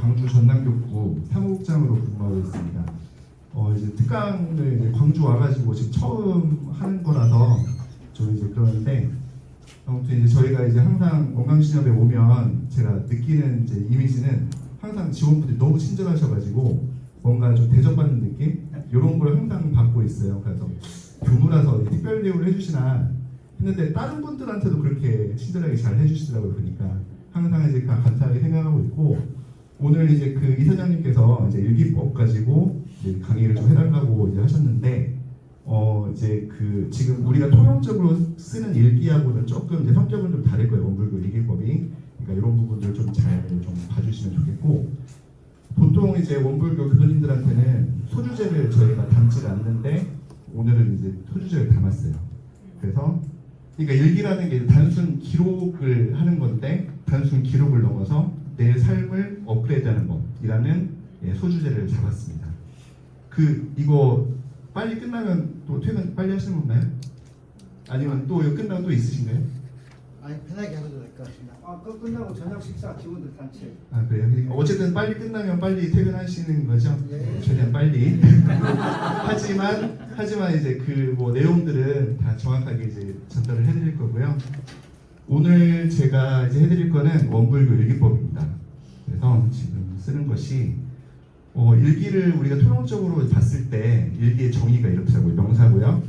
광주 전남교구 사무국장으로 근무하고 있습니다. 이제 특강을 이제 광주 와가지고 지금 처음 하는 거라서 좀 이제 그러는데, 아무튼 이제 저희가 이제 항상 건강신협에 오면 제가 느끼는 이제 이미지는 항상 직원분들이 너무 친절하셔가지고 뭔가 좀 대접받는 느낌 이런 걸 항상 받고 있어요. 그래서 교무라서 특별 대우를 해주시나 했는데 다른 분들한테도 그렇게 친절하게 잘 해주시더라고요. 그러니까 항상 이제 감사하게 생각하고 있고, 오늘 이제 그 이사장님께서 이제 일기법 가지고 이제 강의를 좀 해달라고 이제 하셨는데, 이제 그 지금 우리가 통용적으로 쓰는 일기하고는 조금 이제 성격은 좀 다를 거예요. 원불교 일기법이. 그러니까 이런 부분들 좀 잘 좀 봐주시면 좋겠고, 보통 이제 원불교 교도님들한테는 소주제를 저희가 담지 않는데 오늘은 이제 소주제를 담았어요. 그래서 그러니까 일기라는 게 단순 기록을 하는 건데, 단순 기록을 넘어서 내 삶을 업그레이드하는 것이라는 소주제를 잡았습니다. 이거 빨리 끝나면 또 퇴근 빨리 하시는 건가요? 아니면 또 이거 끝나고 또 있으신가요? 아니, 편하게 하셔도 될 것 같습니다. 그거 끝나고 저녁 식사 직원들 단체. 그래요? 그러니까 어쨌든 빨리 끝나면 빨리 퇴근하시는 거죠? 네. 최대한 빨리. 하지만 이제 그 뭐 내용들은 다 정확하게 이제 전달을 해드릴 거고요. 오늘 제가 이제 해드릴 거는 원불교 일기법입니다. 그래서 지금 쓰는 것이 일기를 우리가 통용적으로 봤을 때 일기의 정의가 이렇더라고요. 명사고요.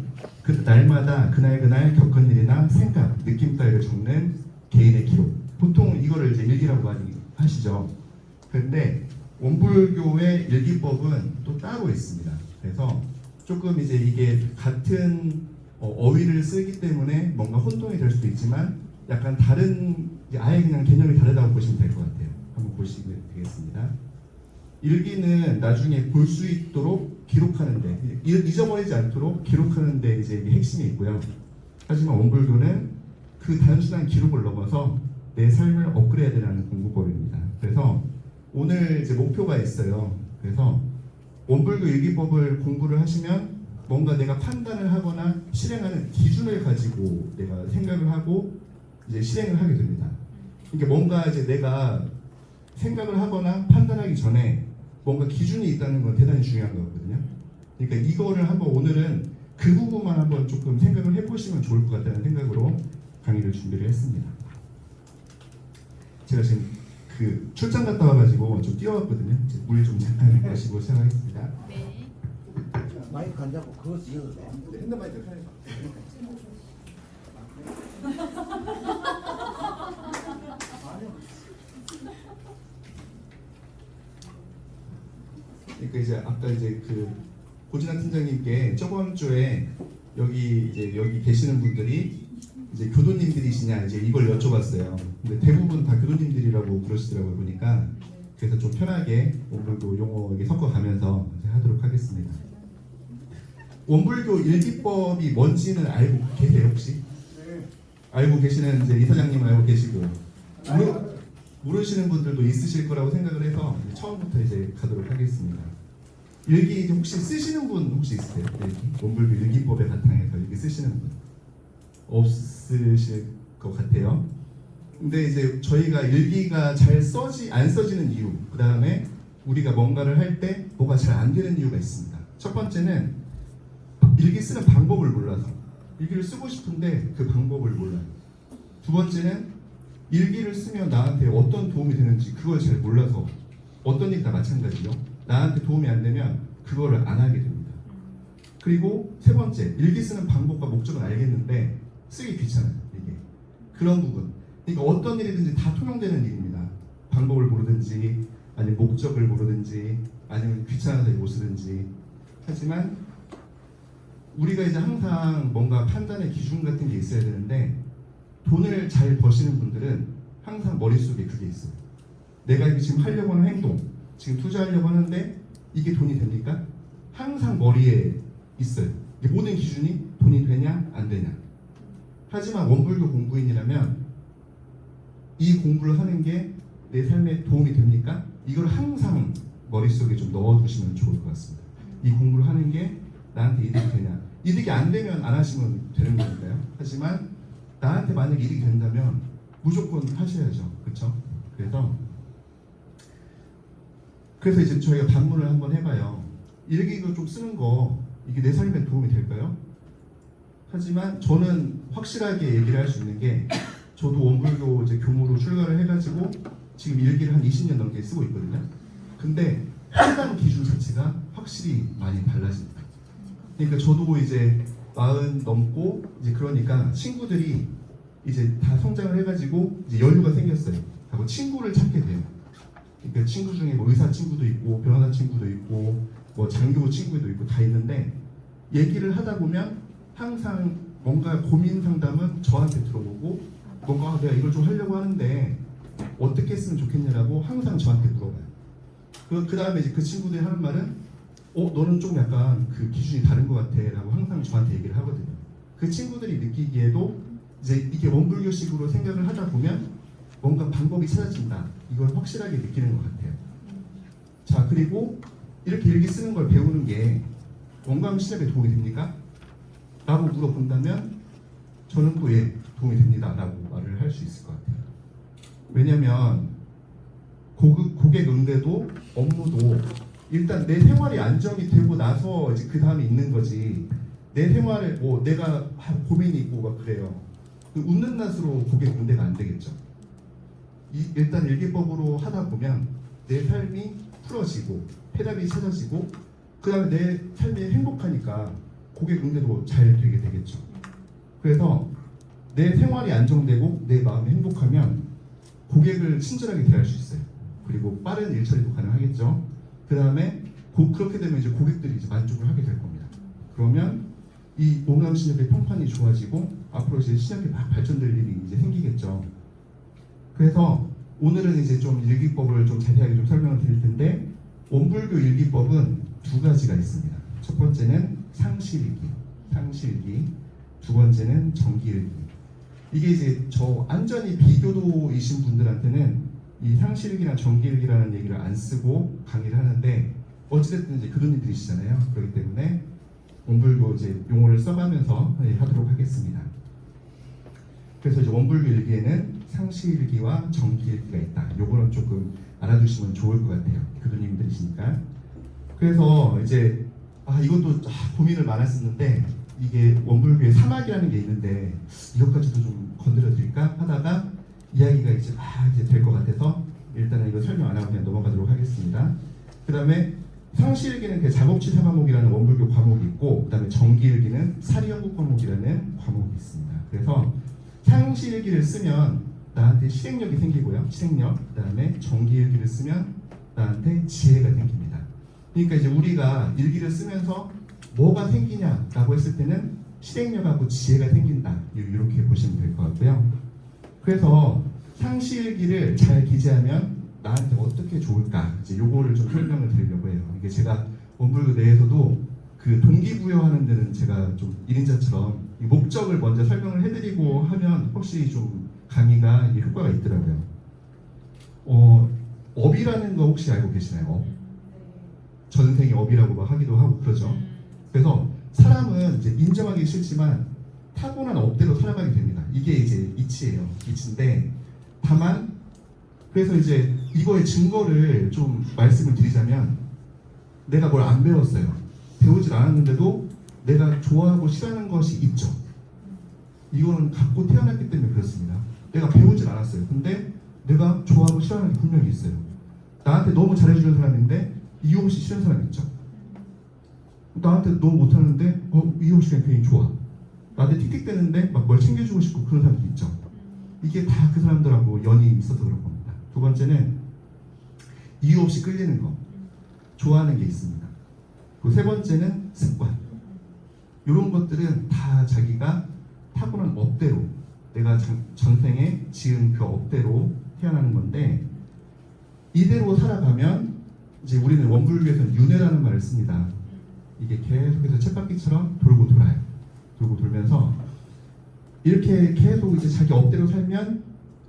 그 날마다 그날 겪은 일이나 생각, 느낌 따위를 적는 개인의 기록. 보통 이거를 이제 일기라고 많이 하시죠. 그런데 원불교의 일기법은 또 따로 있습니다. 그래서 조금 이제 이게 같은 어휘를 쓰기 때문에 뭔가 혼동이 될 수도 있지만 약간 다른, 아예 그냥 개념이 다르다고 보시면 될 것 같아요. 한번 보시면 되겠습니다. 일기는 나중에 볼 수 있도록 기록하는데, 잊어버리지 않도록 기록하는데 이제 이게 핵심이 있고요. 하지만 원불교는 그 단순한 기록을 넘어서 내 삶을 업그레이드하는 공부법입니다. 그래서 오늘 이제 목표가 있어요. 그래서 원불교 일기법을 공부를 하시면 뭔가 내가 판단을 하거나 실행하는 기준을 가지고 내가 생각을 하고 이제 실행을 하게 됩니다. 그러니까 뭔가 이제 내가 생각을 하거나 판단하기 전에 뭔가 기준이 있다는 건 대단히 중요한 거거든요. 그러니까 이거를 한번 오늘은 그 부분만 한번 조금 생각을 해보시면 좋을 것 같다는 생각으로 강의를 준비를 했습니다. 제가 지금 그 출장 갔다 와가지고 좀 뛰어왔거든요. 물 좀 잠깐 마시고 시작하겠습니다. 네. 마이크 안 잡고 그거 쓰셔도 돼. 핸드 마이크 편해서. 그러니까 이제 아까 이제 그 고진환 팀장님께 저번 주에 여기 계시는 분들이 이제 교도님들이시냐 이제 이걸 여쭤봤어요. 근데 대부분 다 교도님들이라고 그러시더라고요 보니까. 그래서 좀 편하게 원불교 용어 이게 섞어가면서 이제 하도록 하겠습니다. 원불교 일기법이 뭔지는 알고 계세요 혹시? 네. 알고 계시는 이제 이사장님 알고 계시고 모르시는 분들도 있으실 거라고 생각을 해서 이제 처음부터 이제 가도록 하겠습니다. 일기 혹시 쓰시는 분 혹시 있으세요? 일기? 원불교 일기법의 바탕에서 일기 쓰시는 분 없으실 것 같아요. 근데 이제 저희가 일기가 안 써지는 이유, 그 다음에 우리가 뭔가를 할 때 뭐가 잘 안 되는 이유가 있습니다. 첫 번째는 일기 쓰는 방법을 몰라서, 일기를 쓰고 싶은데 그 방법을 몰라요. 두 번째는 일기를 쓰면 나한테 어떤 도움이 되는지 그걸 잘 몰라서, 어떤 일이 다 마찬가지죠. 나한테 도움이 안 되면 그거를 안 하게 됩니다. 그리고 세 번째, 일기 쓰는 방법과 목적은 알겠는데 쓰기 귀찮아요. 이게 그런 부분. 그러니까 어떤 일이든지 다 통용되는 일입니다. 방법을 모르든지 아니면 목적을 모르든지 아니면 귀찮아서 못 쓰든지. 하지만 우리가 이제 항상 뭔가 판단의 기준 같은 게 있어야 되는데, 돈을 잘 버시는 분들은 항상 머릿속에 그게 있어요. 내가 이게 지금 하려고 하는 행동, 지금 투자하려고 하는데 이게 돈이 됩니까? 항상 머리에 있어요. 이게 모든 기준이 돈이 되냐 안 되냐. 하지만 원불교 공부인이라면 이 공부를 하는 게 내 삶에 도움이 됩니까? 이걸 항상 머릿속에 좀 넣어두시면 좋을 것 같습니다. 이 공부를 하는 게 나한테 이득이 되냐. 이득이 안 되면 안 하시면 되는 거니까요. 하지만 나한테 만약에 이득이 된다면 무조건 하셔야죠. 그렇죠? 그래서 그래서 이제 저희가 반문을 한번 해봐요. 일기도 좀 쓰는 거 이게 내 삶에 도움이 될까요? 하지만 저는 확실하게 얘기를 할 수 있는 게 저도 원불교 이제 교무로 출가를 해가지고 지금 일기를 한 20년 넘게 쓰고 있거든요. 근데 판단 기준 자체가 확실히 많이 달라집니다. 그러니까 저도 이제 40 넘고 이제 그러니까 친구들이 이제 다 성장을 해가지고 이제 여유가 생겼어요. 하고 친구를 찾게 돼요. 그러니까 친구 중에 뭐 의사 친구도 있고 변호사 친구도 있고 뭐 장교 친구도 있고 다 있는데 얘기를 하다 보면 항상 뭔가 고민 상담은 저한테 들어오고 뭔가 내가 이걸 좀 하려고 하는데 어떻게 했으면 좋겠냐라고 항상 저한테 물어봐요. 그 다음에 이제 그 친구들이 하는 말은 너는 좀 약간 그 기준이 다른 것 같아 라고 항상 저한테 얘기를 하거든요. 그 친구들이 느끼기에도 이제 이게 원불교식으로 생각을 하다 보면 뭔가 방법이 찾아진다. 이걸 확실하게 느끼는 것 같아요. 자, 그리고 이렇게 일기 쓰는 걸 배우는 게 건강 시작에 도움이 됩니까? 라고 물어본다면 저는 또 예, 도움이 됩니다 라고 말을 할 수 있을 것 같아요. 왜냐면 고객 응대도 업무도 일단 내 생활이 안정이 되고 나서 이제 그 다음에 있는 거지. 내 생활에 뭐 내가 고민이 있고 막 그래요. 웃는 낯으로 고객 응대가 안 되겠죠. 일단 일기법으로 하다 보면 내 삶이 풀어지고 해답이 찾아지고 그 다음에 내 삶이 행복하니까 고객 응대도 잘 되게 되겠죠. 그래서 내 생활이 안정되고 내 마음이 행복하면 고객을 친절하게 대할 수 있어요. 그리고 빠른 일 처리도 가능하겠죠. 그 다음에 그렇게 되면 이제 고객들이 이제 만족을 하게 될 겁니다. 그러면 이 몸강신협의 평판이 좋아지고 앞으로 이제 신협이 막 발전될 일이 이제 생기겠죠. 그래서 오늘은 이제 좀 일기법을 좀 자세하게 좀 설명을 드릴 텐데 원불교 일기법은 두 가지가 있습니다. 첫 번째는 상시일기, 두 번째는 정기일기. 이게 이제 저 완전히 비교도이신 분들한테는 이 상시일기나 정기일기라는 얘기를 안 쓰고 강의를 하는데 어찌됐든 이제 교도님들이시잖아요. 그렇기 때문에 원불교 이제 용어를 써가면서 하도록 하겠습니다. 그래서 이제 원불교 일기에는 상시일기와 정기일기가 있다. 요거는 조금 알아두시면 좋을 것 같아요. 교도님들이시니까. 그래서 이제 이것도 고민을 많았었는데 이게 원불교의 사막이라는 게 있는데 이것까지도 좀 건드려 드릴까 하다가 이야기가 이제 될 것 같아서 일단은 이거 설명 안 하고 그냥 넘어가도록 하겠습니다. 그 다음에 상시일기는 그 작업치 사과목이라는 원불교 과목이 있고 그 다음에 정기일기는 사리연구 과목이라는 과목이 있습니다. 그래서 상시일기를 쓰면 나한테 실행력이 생기고요. 실행력. 그 다음에 정기일기를 쓰면 나한테 지혜가 생깁니다. 그러니까 이제 우리가 일기를 쓰면서 뭐가 생기냐라고 했을 때는 실행력하고 지혜가 생긴다. 이렇게 보시면 될 것 같고요. 그래서 상시일기를 잘 기재하면 나한테 어떻게 좋을까? 이제 요거를 좀 설명을 드리려고 해요. 이게 제가 원불교 내에서도 그 동기부여하는 데는 제가 좀 1인자처럼 이 목적을 먼저 설명을 해드리고 하면 확실히 좀 강의가 효과가 있더라고요. 업이라는 거 혹시 알고 계시나요? 업? 전생이 업이라고 막 하기도 하고 그러죠. 그래서 사람은 이제 인정하기 싫지만 타고난 업대로 살아가게 됩니다. 이게 이제 이치예요. 이치인데 다만 그래서 이제 이거의 증거를 좀 말씀을 드리자면 내가 뭘 안 배웠어요. 배우질 않았는데도 내가 좋아하고 싫어하는 것이 있죠. 이거는 갖고 태어났기 때문에 그렇습니다. 내가 배우질 않았어요. 근데 내가 좋아하고 싫어하는 게 분명히 있어요. 나한테 너무 잘해주는 사람인데 이유 없이 싫어하는 사람이 있죠. 나한테 너무 못하는데 이유 없이 그냥 괜히 좋아. 나한테 틱틱대는데 막 뭘 챙겨주고 싶고 그런 사람도 있죠. 이게 다 그 사람들하고 연이 있어서 그런 겁니다. 두 번째는 이유 없이 끌리는 거. 좋아하는 게 있습니다. 그리고 세 번째는 습관. 이런 것들은 다 자기가 타고난 업대로 내가 전생에 지은 그 업대로 태어나는 건데 이대로 살아가면 이제 우리는 원불교에서는 윤회라는 말을 씁니다. 이게 계속해서 쳇바퀴처럼 돌고 돌아요. 돌고 돌면서 이렇게 계속 이제 자기 업대로 살면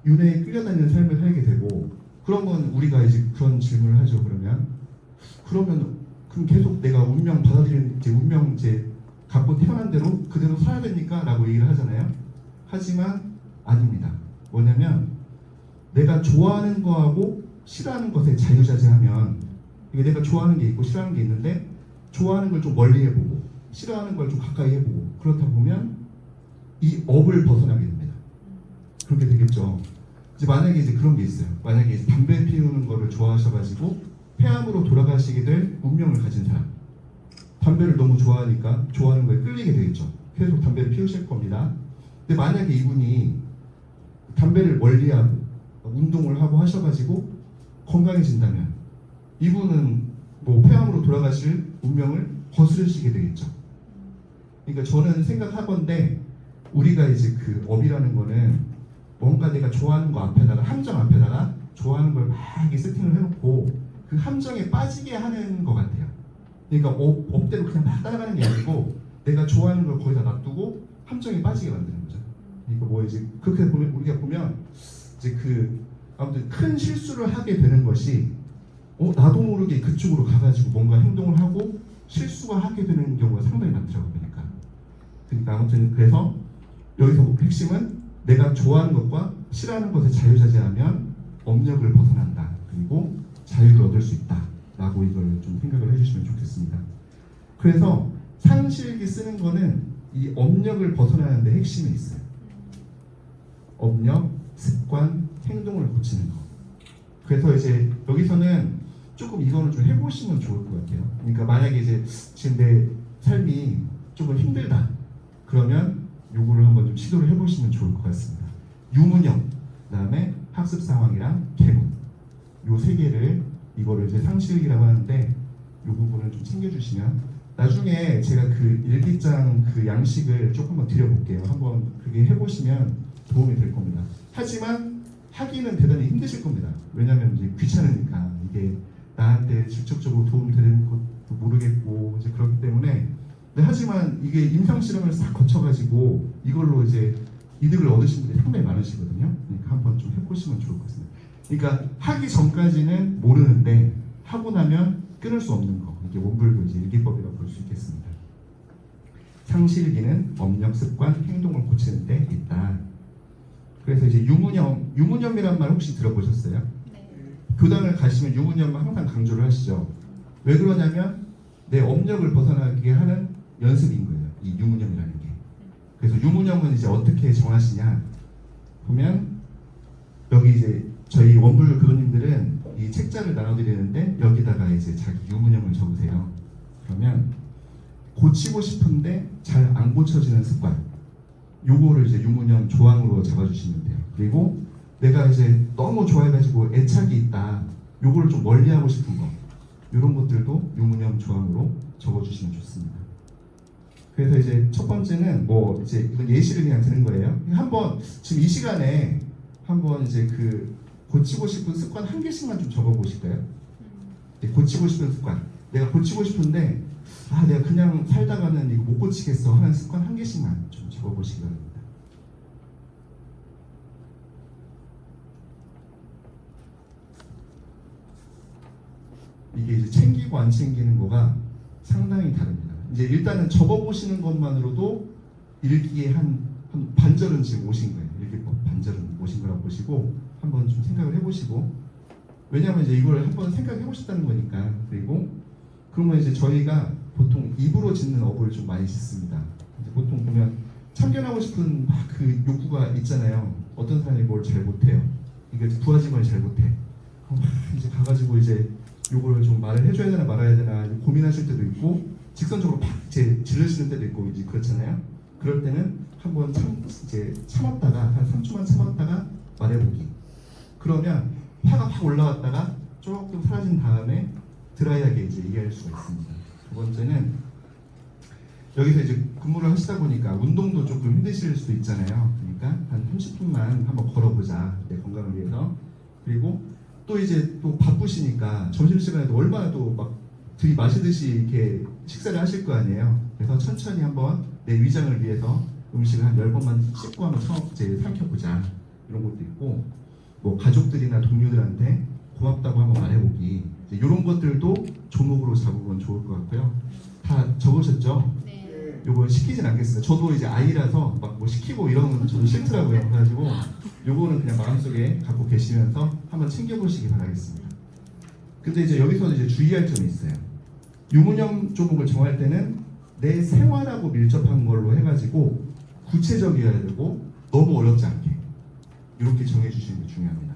윤회에 끌려다니는 삶을 살게 되고 그러면 우리가 이제 그런 질문을 하죠. 그러면 계속 내가 운명 받아들이는 이제 운명 이제 갖고 태어난 대로 그대로 살아야 됩니까? 라고 얘기를 하잖아요. 하지만 아닙니다. 뭐냐면 내가 좋아하는 거하고 싫어하는 것에 자유자재하면 이게 내가 좋아하는 게 있고 싫어하는 게 있는데 좋아하는 걸 좀 멀리 해보고 싫어하는 걸 좀 가까이 해보고 그렇다 보면 이 업을 벗어나게 됩니다. 그렇게 되겠죠. 이제 만약에 이제 그런 게 있어요. 만약에 이제 담배 피우는 거를 좋아하셔가지고 폐암으로 돌아가시게 될 운명을 가진 사람. 담배를 너무 좋아하니까 좋아하는 거에 끌리게 되겠죠. 계속 담배를 피우실 겁니다. 근데 만약에 이분이 담배를 멀리하고 운동을 하고 하셔가지고 건강해진다면 이분은 뭐 폐암으로 돌아가실 운명을 거스르시게 되겠죠. 그러니까 저는 생각하건대 우리가 이제 그 업이라는 거는 뭔가 내가 좋아하는 거 앞에다가 함정 앞에다가 좋아하는 걸 막 이렇게 세팅을 해놓고 그 함정에 빠지게 하는 것 같아요. 그러니까 업대로 그냥 막 따라가는 게 아니고 내가 좋아하는 걸 거기다 놔두고 함정에 빠지게 만드는 거죠. 그러니까 뭐 이제 그렇게 보면 우리가 보면 이제 그 아무튼 큰 실수를 하게 되는 것이 나도 모르게 그쪽으로 가가지고 뭔가 행동을 하고 실수가 하게 되는 경우가 상당히 많더라고요. 그러니까 아무튼 그래서 여기서 핵심은 내가 좋아하는 것과 싫어하는 것에 자유자재하면 업력을 벗어난다. 그리고 자유를 얻을 수 있다. 라고 이걸 좀 생각을 해주시면 좋겠습니다. 그래서 상실기 쓰는 거는 이 업력을 벗어나는 데 핵심이 있어요. 업력, 습관, 행동을 고치는 거. 그래서 이제 여기서는 조금 이거는 좀 해보시면 좋을 것 같아요. 그러니까 만약에 이제 지금 내 삶이 조금 힘들다. 그러면 요거를 한번 좀 시도를 해보시면 좋을 것 같습니다. 유문형, 그다음에 학습 상황이랑 계문, 요 세 개를 이거를 이제 상실기라고 하는데 요 부분을 좀 챙겨주시면 나중에 제가 그 일기장 그 양식을 조금만 드려볼게요. 한번 그게 해보시면 도움이 될 겁니다. 하지만 하기는 대단히 힘드실 겁니다. 왜냐하면 이제 귀찮으니까 이게 나한테 직접적으로 도움이 되는 것도 모르겠고 이제 그렇기 때문에. 하지만 이게 임상 실험을 싹 거쳐가지고 이걸로 이제 이득을 얻으신 분들이 상당히 많으시거든요. 그러니까 한번 좀 해보시면 좋을 것 같습니다. 그러니까 하기 전까지는 모르는데 하고 나면 끊을 수 없는 거. 이게 원불교 이제 일기법이라고 볼 수 있겠습니다. 상실기는 업력, 습관, 행동을 고치는 데 있다. 그래서 이제 유문념이란 말 혹시 들어보셨어요? 네. 교당을 가시면 유문념을 항상 강조를 하시죠. 왜 그러냐면 내 업력을 벗어나게 하는 연습인 거예요. 이 유문념이라는 게. 그래서 유문념은 이제 어떻게 정하시냐 보면 여기 이제 저희 원불교 교도님들은 이 책자를 나눠드리는데 여기다가 이제 자기 유문념을 적으세요. 그러면 고치고 싶은데 잘 안 고쳐지는 습관, 요거를 이제 유문념 조항으로 잡아주시면 돼요. 그리고 내가 이제 너무 좋아해가지고 애착이 있다, 요거를 좀 멀리하고 싶은 거, 이런 것들도 유문념 조항으로 적어주시면 좋습니다. 그래서 이제 첫 번째는 뭐 이제 이건 예시를 그냥 드는 거예요. 한번 지금 이 시간에 한번 이제 그 고치고 싶은 습관 한 개씩만 좀 적어보실까요? 고치고 싶은 습관. 내가 고치고 싶은데 내가 그냥 살다가는 이거 못 고치겠어 하는 습관 한 개씩만 좀 적어보시기 바랍니다. 이게 이제 챙기고 안 챙기는 거가 상당히 다릅니다. 이제 일단은 적어보시는 것만으로도 일기에 한 반절은 지금 오신 거예요. 일기법 반절은 오신 거라고 보시고 한번 좀 생각을 해보시고, 왜냐하면 이제 이걸 한번 생각해 보셨다는 거니까. 그리고 그러면 이제 저희가 보통 입으로 짓는 어부를 좀 많이 짓습니다. 이제 보통 보면 참견하고 싶은 막 그 욕구가 있잖아요. 어떤 사람이 뭘 잘 못해요. 이게 부하직원이 잘 못해. 이제 가가지고 이제 요거를 좀 말을 해줘야 되나 말아야 되나 고민하실 때도 있고, 직선적으로 팍 질르시는 때도 있고 이제 그렇잖아요. 그럴 때는 한번 참았다가 한 3초만 참았다가 말해보기. 그러면 화가 확 올라왔다가 조금 사라진 다음에 드라이하게 이제 얘기할 수가 있습니다. 두 번째는 여기서 이제 근무를 하시다 보니까 운동도 조금 힘드실 수도 있잖아요. 그러니까 한 30분만 한번 걸어보자, 내 건강을 위해서. 그리고 또 이제 또 바쁘시니까 점심시간에도 얼마나 또 막 들이마시듯이 이렇게 식사를 하실 거 아니에요. 그래서 천천히 한번 내 위장을 위해서 음식을 한 10번만 씹고 한번 이제 삼켜보자, 이런 것도 있고, 뭐 가족들이나 동료들한테 고맙다고 한번 말해보기, 이런 것들도 조목으로 잡으면 좋을 것 같고요. 다 적으셨죠? 네. 요거 시키진 않겠습니다. 저도 이제 아이라서 막 뭐 시키고 이런 건 저도 싫더라고요. 그래가지고 요거는 그냥 마음속에 갖고 계시면서 한번 챙겨보시기 바라겠습니다. 근데 이제 여기서 이제 주의할 점이 있어요. 유무념 조목을 정할 때는 내 생활하고 밀접한 걸로 해가지고 구체적이어야 되고 너무 어렵지 않게 이렇게 정해주시는 게 중요합니다.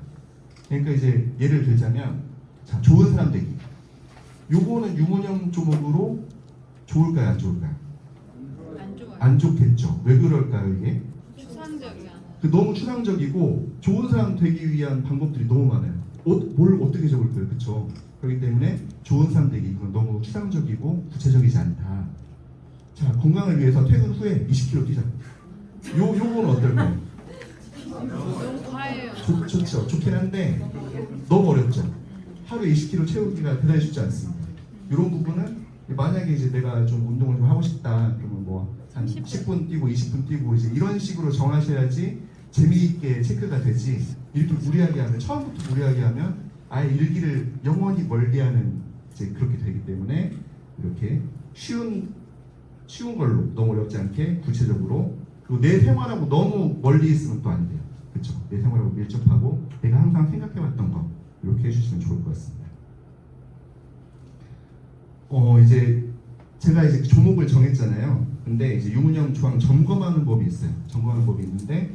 그러니까 이제 예를 들자면 자, 좋은 사람 되기. 요거는 유무념 조목으로 좋을까요, 안 좋을까요? 안 좋아요. 안 좋겠죠. 왜 그럴까요, 이게? 추상적이야. 너무 추상적이고 좋은 사람 되기 위한 방법들이 너무 많아요. 뭘 어떻게 적을 거예요, 그렇죠? 그렇기 때문에 좋은 사람 되기 이건 너무 추상적이고 구체적이지 않다. 자, 건강을 위해서 퇴근 후에 20km 뛰자. 요거는 어떨까요? 너무 과해요. 좋죠. 좋긴 한데 너무 어렵죠. 하루에 20km 채우기가 대단히 쉽지 않습니다. 이런 부분은 만약에 이제 내가 좀 운동을 좀 하고 싶다 그러면 뭐 한 10분 뛰고 20분 뛰고 이제 이런 식으로 정하셔야지 재미있게 체크가 되지. 이렇게 무리하게 하면 처음부터 무리하게 하면 아예 일기를 영원히 멀게하는 이제 그렇게 되기 때문에 이렇게 쉬운 걸로 너무 어렵지 않게 구체적으로 그리고 내 생활하고 너무 멀리 있으면 또 안 돼요. 그렇죠? 내 생활하고 밀접하고 내가 항상 생각해왔던 거 이렇게 해주시면 좋을 것 같습니다. 이제 제가 이제 조목을 정했잖아요. 근데 이제 유무념 조항 점검하는 법이 있어요. 점검하는 법이 있는데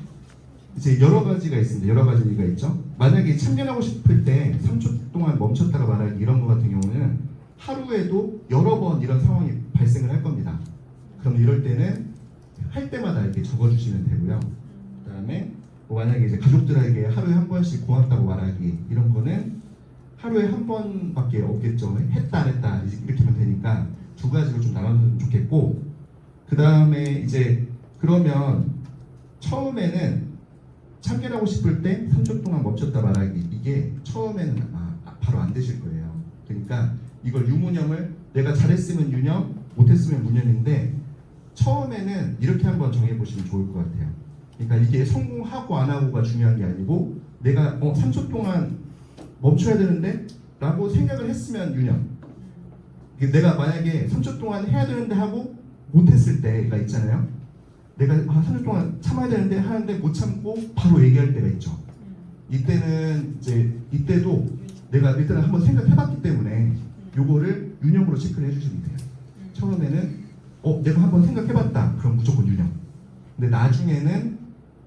이제 여러 가지가 있습니다. 여러 가지가 있죠. 만약에 참견하고 싶을 때 3초 동안 멈췄다가 말하기 이런 거 같은 경우는 하루에도 여러 번 이런 상황이 발생을 할 겁니다. 그럼 이럴 때는 할 때마다 이렇게 적어주시면 되고요. 그다음에 만약에 이제 가족들에게 하루에 한 번씩 고맙다고 말하기 이런 거는 하루에 한 번밖에 없겠죠. 했다 안 했다 이렇게 하면 되니까 두 가지로 좀 나눠주면 좋겠고 그 다음에 이제 그러면 처음에는 참견하고 싶을 때 3초 동안 멈췄다 말하기 이게 처음에는 바로 안 되실 거예요. 그러니까 이걸 유무념을 내가 잘했으면 유념 못했으면 무념인데 처음에는 이렇게 한번 정해보시면 좋을 것 같아요. 그러니까 이게 성공하고 안 하고가 중요한 게 아니고 내가 3초 동안 멈춰야 되는데 라고 생각을 했으면 유념. 내가 만약에 3초 동안 해야 되는데 하고 못했을 때가 있잖아요. 내가 3초 동안 참아야 되는데 하는데 못 참고 바로 얘기할 때가 있죠. 이때는 이때도 내가 일단은 한번 생각해봤기 때문에 요거를 유념으로 체크를 해주시면 돼요. 처음에는 내가 한번 생각해봤다. 그럼 무조건 유념. 근데 나중에는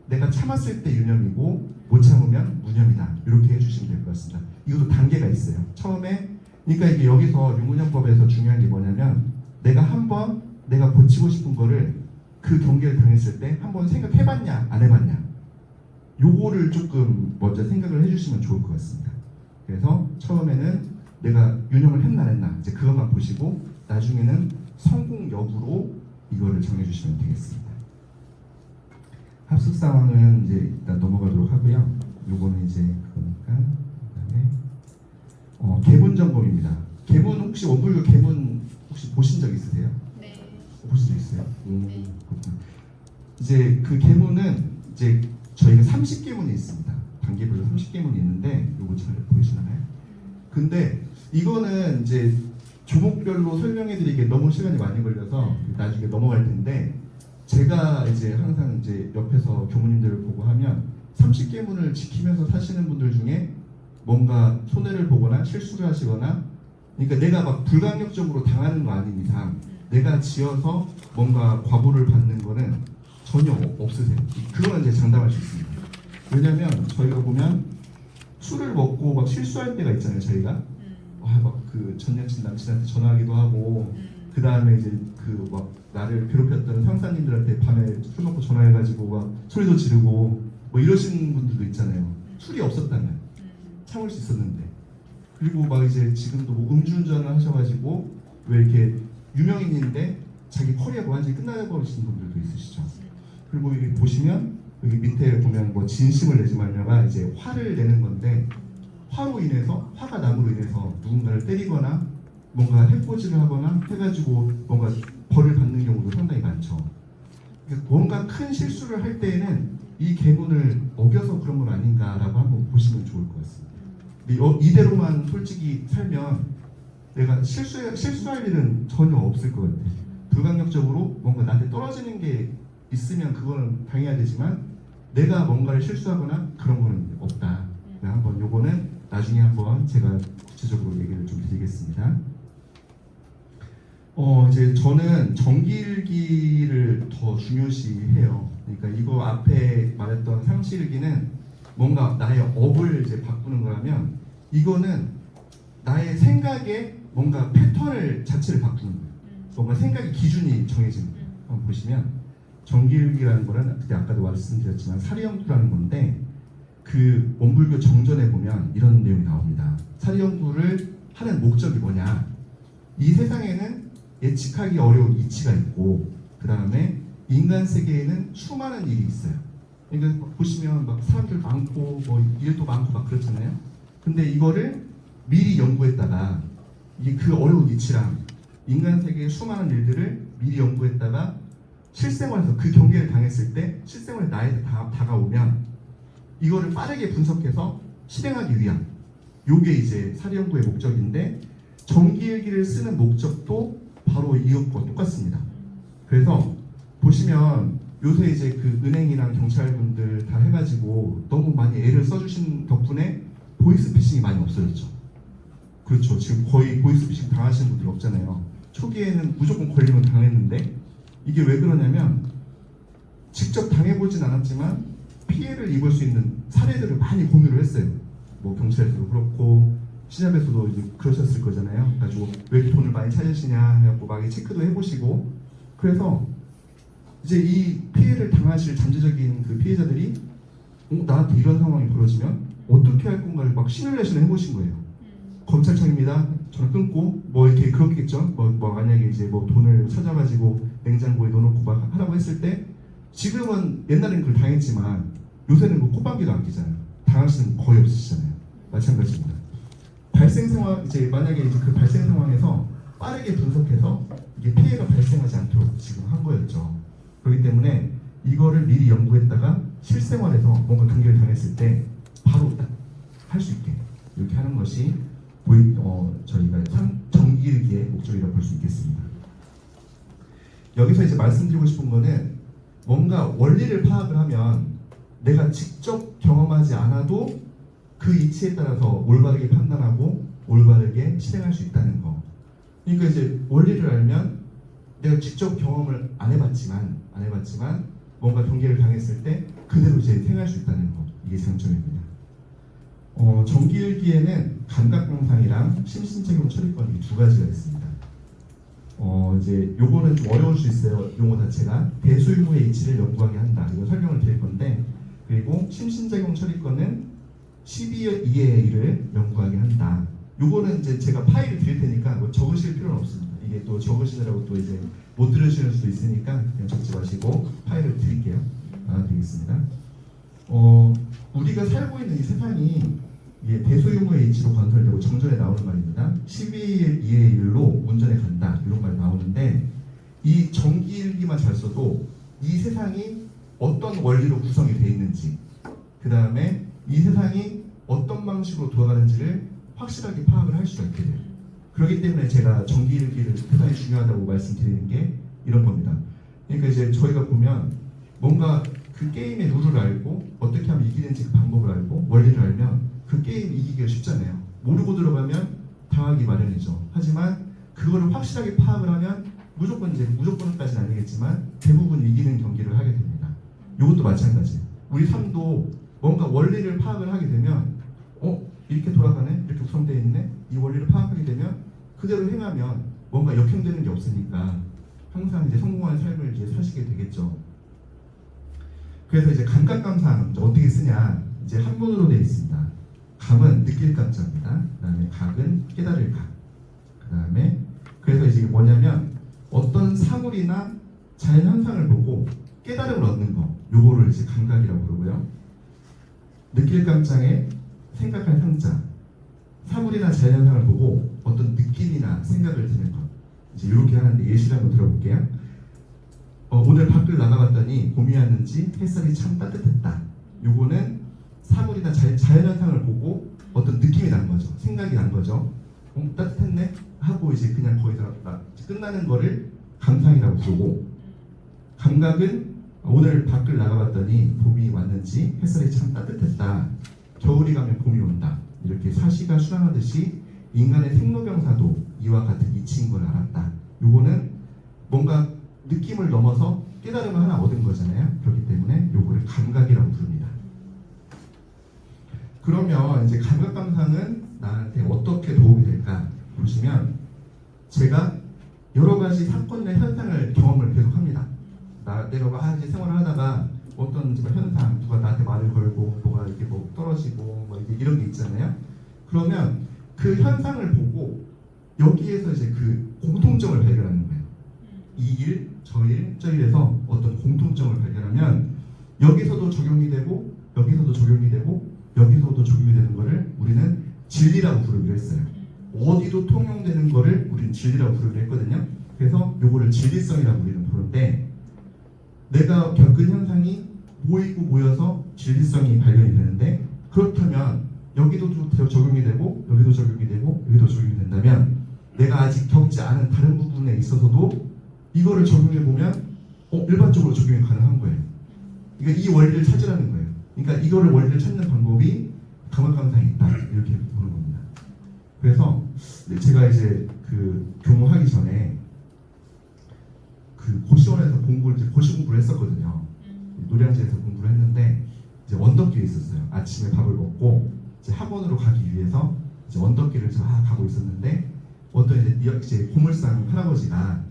내가 참았을 때 유념이고 못 참으면 무념이다. 이렇게 해주시면 될 것 같습니다. 이것도 단계가 있어요. 처음에 그러니까 이게 여기서 유무념법에서 중요한 게 뭐냐면 내가 고치고 싶은 거를 그 경계를 당했을 때 한번 생각해봤냐 안 해봤냐 요거를 조금 먼저 생각을 해주시면 좋을 것 같습니다. 그래서 처음에는 내가 유념을 했나 안 했나 이제 그것만 보시고 나중에는 성공 여부로 이거를 정해주시면 되겠습니다. 합숙 상황은 이제 일단 넘어가도록 하고요. 요거는 이제 그러니까 그다음에 계문 점검입니다. 계문 혹시 원불교 계문 혹시 보신 적 있으세요? 네. 보신 적 있어요? 네. 그렇구나. 이제 그 계문은 이제 저희가 30계문이 있습니다. 단계별로 30계문이 있는데 요거 잘 보이시나요? 근데 이거는 이제 조목별로 설명해드리기에 너무 시간이 많이 걸려서 나중에 넘어갈 텐데 제가 이제 항상 이제 옆에서 교무님들을 보고 하면 30계문을 지키면서 사시는 분들 중에 뭔가 손해를 보거나 실수를 하시거나 그러니까 내가 막 불강력적으로 당하는 거 아닌 이상 내가 지어서 뭔가 과보를 받는 거는 전혀 없으세요. 그거는 이제 장담할 수 있습니다. 왜냐면 저희가 보면 술을 먹고 막 실수할 때가 있잖아요. 저희가 막 그 전 여친 남친한테 전화하기도 하고 그 다음에 이제 그 막 나를 괴롭혔던 상사님들한테 밤에 술 먹고 전화해가지고 막 소리도 지르고 뭐 이러시는 분들도 있잖아요. 술이 없었다면 참을 수 있었는데 그리고 막 이제 지금도 뭐 음주운전을 하셔가지고 왜 이렇게 유명인인데 자기 커리어가 완전히 끝나버리시는 분들도 있으시죠. 그리고 여기 보시면 여기 밑에 보면 뭐 진심을 내지 말며가 이제 화를 내는 건데 화로 인해서 화가 남으로 인해서 누군가를 때리거나 뭔가 해코지를 하거나 해가지고 뭔가 벌을 받는 경우도 상당히 많죠. 그러니까 뭔가 큰 실수를 할 때에는 이 계문을 어겨서 그런 건 아닌가라고 한번 보시면 좋을 것 같습니다. 이대로만 솔직히 살면 내가 실수할 일은 전혀 없을 것 같아요. 불강력적으로 뭔가 나한테 떨어지는 게 있으면 그거는 당해야 되지만 내가 뭔가를 실수하거나 그런 거는 없다. 한번 요거는 나중에 한번 제가 구체적으로 얘기를 이제 저는 정기일기를 더 중요시해요. 그러니까 이거 앞에 말했던 상시일기는 뭔가 나의 업을 이제 바꾸는 거라면, 이거는 나의 생각에 뭔가 패턴을 자체를 바꾸는 거예요. 뭔가 생각의 기준이 정해지는 거예요. 한번 보시면 정기일기라는 거는 그때 아까도 말씀드렸지만 사리연구라는 건데, 그 원불교 정전에 보면 이런 내용이 나옵니다. 사리연구를 하는 목적이 뭐냐? 이 세상에는 예측하기 어려운 이치가 있고, 그 다음에 인간 세계에는 수많은 일이 있어요. 그러니까 보시면 막 사람들 많고 뭐 일도 많고 막 그렇잖아요. 근데 이거를 미리 연구했다가, 이게 그 어려운 이치랑 인간 세계의 수많은 일들을 미리 연구했다가 실생활에서 그 경계를 당했을 때, 실생활에 나에게 다가오면 이거를 빠르게 분석해서 실행하기 위한, 요게 이제 사리연구의 목적인데, 정기일기를 쓰는 목적도 바로 이것과 똑같습니다. 그래서 보시면 요새 이제 그 은행이랑 경찰분들 다 해가지고 너무 많이 애를 써주신 덕분에 보이스피싱이 많이 없어졌죠. 그렇죠. 지금 거의 보이스피싱 당하시는 분들 없잖아요. 초기에는 무조건 걸리면 당했는데, 이게 왜 그러냐면 직접 당해보진 않았지만 피해를 입을 수 있는 사례들을 많이 공유를 했어요. 뭐 경찰에서도 그렇고 시장에서도 이제 그러셨을 거잖아요. 그래가지고 왜 이렇게 돈을 많이 찾으시냐 해갖고 막 체크도 해보시고, 그래서 이제 이 피해를 당하실 잠재적인 그 피해자들이 나한테 이런 상황이 벌어지면 어떻게 할 건가를 막 시뮬레이션을 해보신 거예요. 검찰청입니다. 전화 끊고 뭐 이렇게 그렇겠죠. 뭐 만약에 이제 뭐 돈을 찾아가지고 냉장고에 넣어놓고 막 하라고 했을 때, 지금은 옛날에는 그걸 당했지만 요새는 뭐 콧방귀도 안 끼잖아요. 당하시는 분 거의 없으시잖아요. 마찬가지입니다. 발생 상황, 이제 만약에 이제 그 발생 상황에서 빠르게 분석해서 이게 피해가 발생하지 않도록 지금 한 거였죠. 그렇기 때문에 이거를 미리 연구했다가 실생활에서 뭔가 경계를 당했을 때 바로 딱 할 수 있게 이렇게 하는 것이 저희가 정기일기의 목적이라고 볼 수 있겠습니다. 여기서 이제 말씀드리고 싶은 거는, 뭔가 원리를 파악을 하면 내가 직접 경험하지 않아도 그 이치에 따라서 올바르게 판단하고 올바르게 실행할 수 있다는 거. 그러니까 이제 원리를 알면 내가 직접 경험을 안 해봤지만 뭔가 경계를 당했을 때 그대로 이제 행할 수 있다는 거. 이게 장점입니다. 정기일기에는 감각명상이랑 심신작용 처리권, 이 두 가지가 있습니다. 이제 요거는 좀 어려울 수 있어요. 용어 자체가 대소유무의 이치를 연구하게 한다. 이거 설명을 드릴 건데, 그리고 심신작용 처리권은 12의 2의 1을 연구하게 한다. 요거는 이제 제가 파일을 드릴 테니까 뭐 적으실 필요는 없습니다. 이게 또 적으시느라고 또 이제 못 들으실 수도 있으니까 그냥 적지 마시고 파일을 드릴게요. 드리겠습니다. 우리가 살고 있는 이 세상이 이게 대소유무의 이치로 건설되고 정전에 나오는 말입니다. 12의 2의 1로 운전에 간다, 이런 말이 나오는데, 이 정기일기만 잘 써도 이 세상이 어떤 원리로 구성이 되어 있는지, 그 다음에 이 세상이 어떤 방식으로 돌아가는지를 확실하게 파악을 할 수가 있게 돼요. 그렇기 때문에 제가 정기일기를 대단히 중요하다고 말씀드리는 게 이런 겁니다. 그러니까 이제 저희가 보면 뭔가 그 게임의 룰을 알고 어떻게 하면 이기는지 그 방법을 알고 원리를 알면 그 게임 이기기가 쉽잖아요. 모르고 들어가면 당하기 마련이죠. 하지만 그거를 확실하게 파악을 하면 무조건까지는 아니겠지만 대부분 이기는 경기를 하게 됩니다. 이것도 마찬가지예요. 우리 삶도 뭔가 원리를 파악을 하게 되면 이렇게 돌아가네? 이렇게 구성되어 있네? 이 원리를 파악하게 되면 그대로 행하면 뭔가 역행되는 게 없으니까 항상 이제 성공한 삶을 이제 사시게 되겠죠. 그래서 이제 감각감상 이제 어떻게 쓰냐, 이제 한문으로 되어 있습니다. 감은 느낄 감자입니다. 그 다음에 각은 깨달을 각. 그 다음에 그래서 이제 뭐냐면 어떤 사물이나 자연 현상을 보고 깨달음을 얻는 거, 요거를 이제 감각이라고 부르고요. 느낄 감장에 생각할 상자, 사물이나 자연 현상을 보고 어떤 느낌이나 생각을 드는 것, 이제 이렇게 하는데 예시를 한번 들어볼게요. 오늘 밖을 나가봤더니 봄이 왔는지 햇살이 참 따뜻했다. 요거는 사물이나 자연 현상을 보고 어떤 느낌이 난 거죠. 생각이 난 거죠. 따뜻했네 하고 이제 그냥 거기서 끝나는 거를 감상이라고 부르고, 감각은 오늘 밖을 나가봤더니 봄이 왔는지 햇살이 참 따뜻했다. 겨울이 가면 봄이 온다. 이렇게 사시가 수랑하듯이 인간의 생로병사도 이와 같은 이치인 걸 알았다. 요거는 뭔가 느낌을 넘어서 깨달음을 하나 얻은 거잖아요. 그렇기 때문에 요거를 감각이라고 부릅니다. 그러면 이제 감각 감상은 나한테 어떻게 도움이 될까 보시면, 제가 여러 가지 사건이나 현상을 경험을 계속합니다. 내가 막 이제 생활을 하다가 어떤 현상, 누가 나한테 말을 걸고 뭐가 이렇게 뭐 떨어지고 뭐 이런 게 있잖아요. 그러면 그 현상을 보고 여기에서 이제 그 공통점을 발견하는 거예요. 이 일, 저 일, 저 일에서 어떤 공통점을 발견하면 여기서도 적용이 되고 여기서도 적용이 되고 여기서도 적용이 되는 거를 우리는 진리라고 부르기로 했어요. 어디도 통용되는 거를 우리는 진리라고 부르기로 했거든요. 그래서 요거를 진리성이라고 우리는 부르는데, 내가 겪은 현상이 모이고 모여서 진리성이 발견이 되는데, 그렇다면 여기도 적용이 되고 여기도 적용이 되고 여기도 적용이 된다면 내가 아직 겪지 않은 다른 부분에 있어서도 이거를 적용해 보면 일반적으로 적용이 가능한 거예요. 그러니까 이 원리를 찾으라는 거예요. 그러니까 이거를 원리를 찾는 방법이 감각감상이 있다, 이렇게 보는 겁니다. 그래서 제가 이제 그 교무하기 전에 그 고시원에서 고시 공부를 했었거든요. 노량진에서 공부를 했는데 이제 언덕길에 있었어요. 아침에 밥을 먹고 이제 학원으로 가기 위해서 이제 언덕길을 막 가고 있었는데, 어떤 이제 고물상 할아버지가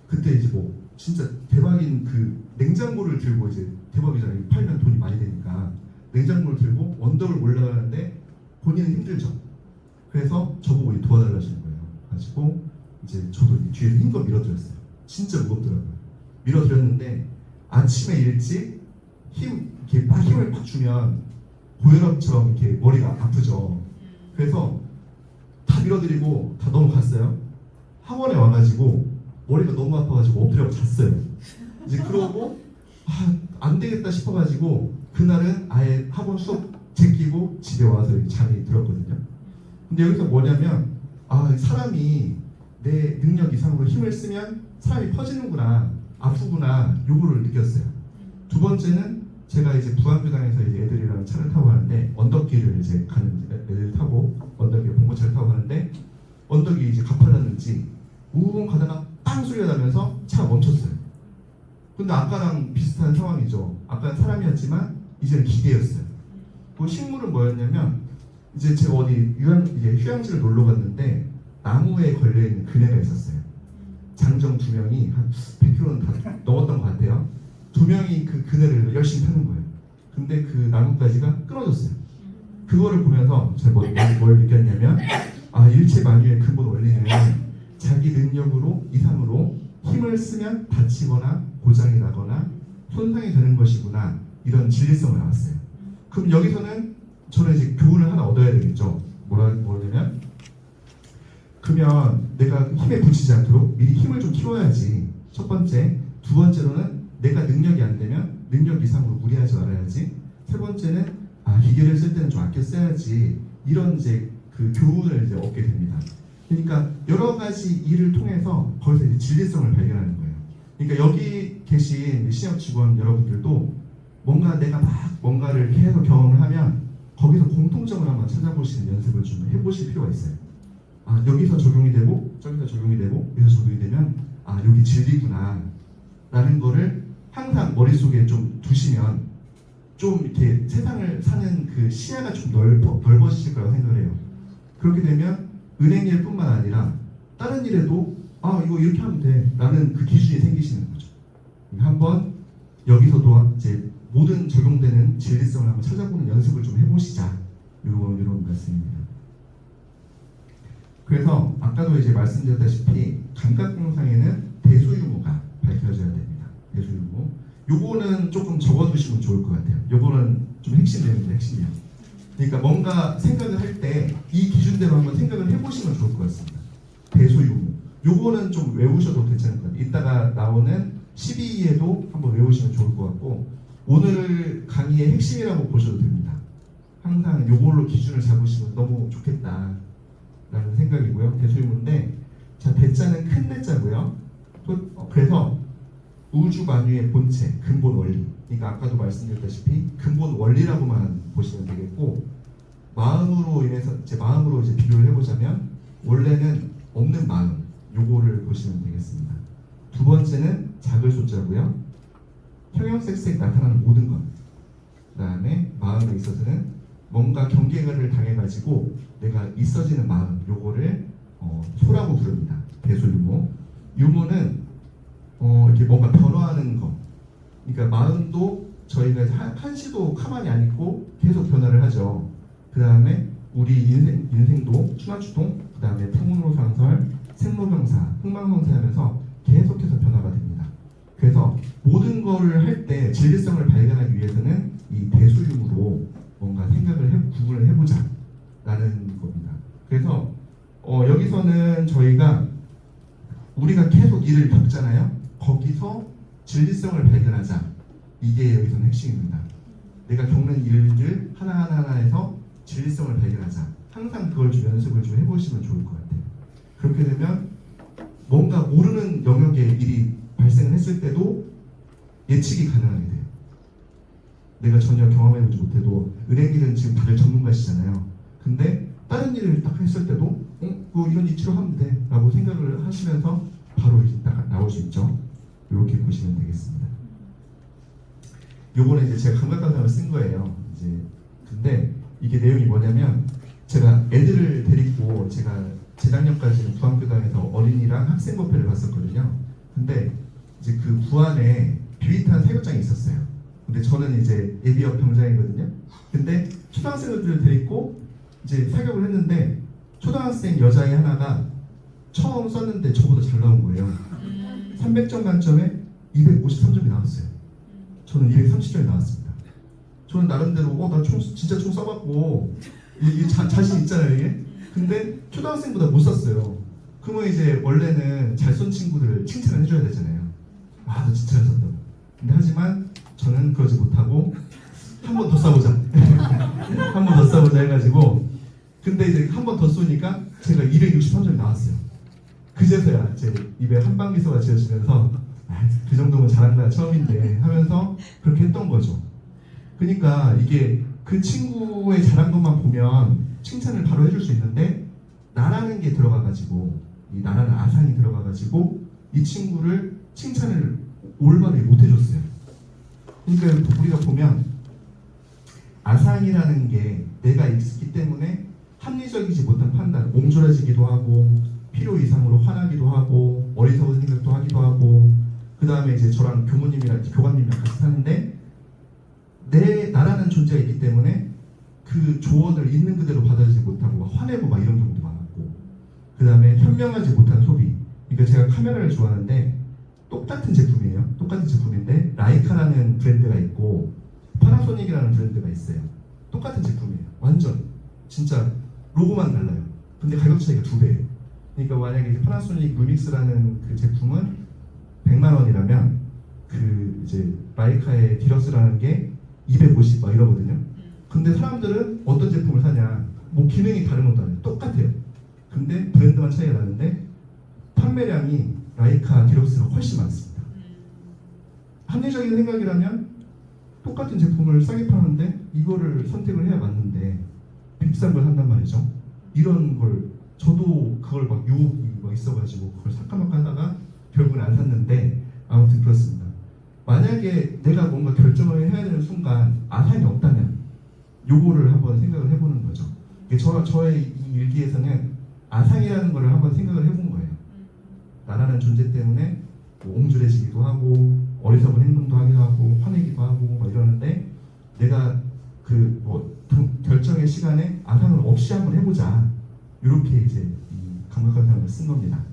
그때 이제 뭐 진짜 대박인 그 냉장고를 들고, 이제 대박이잖아요. 팔면 돈이 많이 되니까 냉장고를 들고 언덕을 올라가는데 본인은 힘들죠. 그래서 저보고 도와달라시는 거예요. 가지고 이제 저도 뒤에서 힘껏 밀어드렸어요. 진짜 무겁더라고요. 밀어드렸는데 아침에 일찍 이렇게 막 힘을 팍 주면 고혈압처럼 이렇게 머리가 아프죠. 그래서 다 밀어드리고 다 넘어갔어요. 학원에 와가지고 머리가 너무 아파가지고 엎드려 잤어요. 이제 그러고 안 되겠다 싶어가지고 그날은 아예 학원 수업 제끼고 집에 와서 잠이 들었거든요. 근데 여기서 뭐냐면, 사람이 내 능력 이상으로 힘을 쓰면 사람이 퍼지는구나, 아프구나, 요거를 느꼈어요. 두 번째는 제가 이제 부안교당에서 이제 애들이랑 차를 타고 가는데, 언덕길을 이제 가는 애들 타고 언덕길 봉고차를 타고 가는데, 언덕이 이제 가팔랐는지 우웅 가다가 빵 소리가 나면서 차가 멈췄어요. 근데 아까랑 비슷한 상황이죠. 아까는 사람이었지만 이제는 기계였어요. 그 식물은 뭐였냐면, 이제 제가 어디 휴양지를 놀러 갔는데 나무에 걸려있는 그네가 있었어요. 장정 2명이 한 100km는 다 넘었던 것 같아요. 2명이 그 그네를 열심히 타는 거예요. 근데 그 나뭇가지가 끊어졌어요. 그거를 보면서 제가 뭘 느꼈냐면, 일체 만유의 근본 원리는 자기 능력으로 이상으로 힘을 쓰면 다치거나 고장이 나거나 손상이 되는 것이구나, 이런 진리성을 알았어요. 그럼 여기서는 저는 이제 교훈을 하나 얻어야 되겠죠. 뭐냐면, 그러면 내가 힘에 부치지 않도록 미리 힘을 좀 키워야지, 첫 번째. 두 번째로는 내가 능력이 안 되면 능력 이상으로 무리하지 말아야지. 세 번째는 기계를 쓸 때는 좀 아껴 써야지. 이런 이제 그 교훈을 이제 얻게 됩니다. 그러니까 여러 가지 일을 통해서 거기서 이제 진리성을 발견하는 거예요. 그러니까 여기 계신 신협 직원 여러분들도 뭔가 내가 막 뭔가를 계속 경험을 하면 거기서 공통점을 한번 찾아보시는 연습을 좀 해보실 필요가 있어요. 여기서 적용이 되고 저기서 적용이 되고 여기서 적용이 되면 여기 진리구나 라는 거를 항상 머릿속에 좀 두시면 좀 이렇게 세상을 사는 그 시야가 좀 넓어지실 거라고 생각을 해요. 그렇게 되면 은행일 뿐만 아니라 다른 일에도 이거 이렇게 하면 돼 라는 그 기준이 생기시는 거죠. 한번 여기서도 이제 모든 적용되는 진리성을 한번 찾아보는 연습을 좀 해보시자, 이런 말씀입니다. 그래서 아까도 이제 말씀드렸다시피 감각경상에는 대소유무가 밝혀져야 됩니다. 대소유무. 요거는 조금 적어두시면 좋을 것 같아요. 요거는 좀 핵심 내용입니다. 핵심이요. 그러니까 뭔가 생각을 할 때 이 기준대로 한번 생각을 해보시면 좋을 것 같습니다. 대소유무. 요거는 좀 외우셔도 괜찮을 것 같아요. 이따가 나오는 12에도 한번 외우시면 좋을 것 같고, 오늘 강의의 핵심이라고 보셔도 됩니다. 항상 요걸로 기준을 잡으시면 너무 좋겠다 라는 생각이고요. 대소유무인데, 자, 대자는 큰 대자고요. 그래서 우주 만유의 본체, 근본 원리. 그러니까 아까도 말씀드렸다시피 근본 원리라고만 보시면 되겠고, 마음으로 인해서 마음으로 이제 비교를 해보자면 원래는 없는 마음, 요거를 보시면 되겠습니다. 두 번째는 작을 소자고요. 형형색색 나타나는 모든 것. 그 다음에 마음에 있어서는 뭔가 경계를 당해가지고 내가 있어지는 마음, 요거를 소라고 부릅니다. 대소유모. 유모는 이렇게 뭔가 변화하는 거. 그러니까 마음도 저희가 한시도 가만히 안 있고 계속 변화를 하죠. 그 다음에 우리 인생도 충하추동, 그 다음에 풍문호상설, 생로병사, 흥망성쇠하면서 계속해서 변화가 됩니다. 그래서 모든 거를 할 때 진리성을 발견하기 위해서는 이 대소유무로 뭔가 구분을 해보자 라는 겁니다. 그래서 여기서는 저희가 우리가 계속 일을 겪잖아요. 거기서 진리성을 발견하자. 이게 여기서는 핵심입니다. 내가 겪는 일들 하나하나에서 진리성을 발견하자. 항상 그걸 좀 연습을 좀 해보시면 좋을 것 같아요. 그렇게 되면 뭔가 모르는 영역의 일이 발생을 했을 때도 예측이 가능하게 돼요. 내가 전혀 경험해보지 못해도 은행일은 지금 다들 전문가시잖아요. 근데 다른 일을 딱 했을 때도 뭐 이런 이치로 하면 돼 라고 생각을 하시면서 바로 이제 딱 나올 수 있죠. 이렇게 보시면 되겠습니다. 요거는 이제 제가 감각감상을 쓴 거예요. 이제 근데 이게 내용이 뭐냐면 제가 애들을 데리고 제가 재작년까지는 부안교당에서 어린이랑 학생법회를 봤었거든요. 근데 이제 그 부안에 뷰이트한 사격장이 있었어요. 근데 저는 이제 예비역 병장이거든요. 근데 초등학생들을 데리고 이제 사격을 했는데 초등학생 여자애 하나가 처음 썼는데 저보다 잘 나온 거예요. 300점 만점에 253점이 나왔어요. 저는 230점이 나왔습니다. 저는 나름대로 나 진짜 총 써봤고 자신 있잖아요 이게. 근데 초등학생보다 못 쐈어요. 그러면 이제 원래는 잘 쏜 친구들을 칭찬을 해줘야 되잖아요. 너 진짜 잘 쏜다고. 근데 하지만 저는 그러지 못하고 한 번 더 쏴보자. 한 번 더 쏴보자 해가지고 근데 이제 한 번 더 쏘니까 제가 263점이 나왔어요. 그제서야 제 입에 한방미소가 지어지면서 그 정도면 잘한다 처음인데 하면서 그렇게 했던 거죠. 그러니까 이게 그 친구의 잘한 것만 보면 칭찬을 바로 해줄 수 있는데 나라는 게 들어가가지고 이 나라는 아상이 들어가가지고 이 친구를 칭찬을 올바로 못 해줬어요. 그러니까 우리가 보면 아상이라는 게 내가 있기 때문에 합리적이지 못한 판단, 옹졸해지기도 하고 필요 이상으로 화나기도 하고 어리석은 생각도 하기도 하고 그 다음에 이제 저랑 교무님이랑 교관님이랑 같이 사는데 나라는 존재가 있기 때문에 그 조언을 있는 그대로 받아들이지 못하고 화내고 막 이런 경우도 많았고 그 다음에 현명하지 못한 소비. 그러니까 제가 카메라를 좋아하는데 똑같은 제품이에요. 똑같은 제품인데 라이카라는 브랜드가 있고 파나소닉이라는 브랜드가 있어요. 똑같은 제품이에요. 완전 진짜 로고만 달라요. 근데 가격 차이가 2배예요. 그러니까 만약에 이제 파나소닉 루믹스라는 그 제품은 100만 원이라면 그 이제 라이카의 디럭스라는 게 250 막 이러거든요. 근데 사람들은 어떤 제품을 사냐? 뭐 기능이 다른 것도 아니에요. 똑같아요. 근데 브랜드만 차이가 나는데 판매량이 라이카 디럭스가 훨씬 많습니다. 합리적인 생각이라면 똑같은 제품을 싸게 파는데 이거를 선택을 해야 맞는데 비싼 걸 산단 말이죠. 이런 걸 저도 그걸 막 유혹이 막 있어가지고 그걸 살까 말까 하다가 결국은 안 샀는데 아무튼 그렇습니다. 만약에 내가 뭔가 결정을 해야 되는 순간 아상이 없다면 요거를 한번 생각을 해보는 거죠. 저의 이 일기에서는 아상이라는 거를 한번 생각을 해본 거예요. 나라는 존재 때문에 뭐 옹졸해지기도 하고 어리석은 행동도 하기도 하고 화내기도 하고 막 이러는데 내가 그 뭐 결정의 시간에 아상을 없이 한번 해보자. 이렇게 이제 이 감각감상을 쓴 겁니다.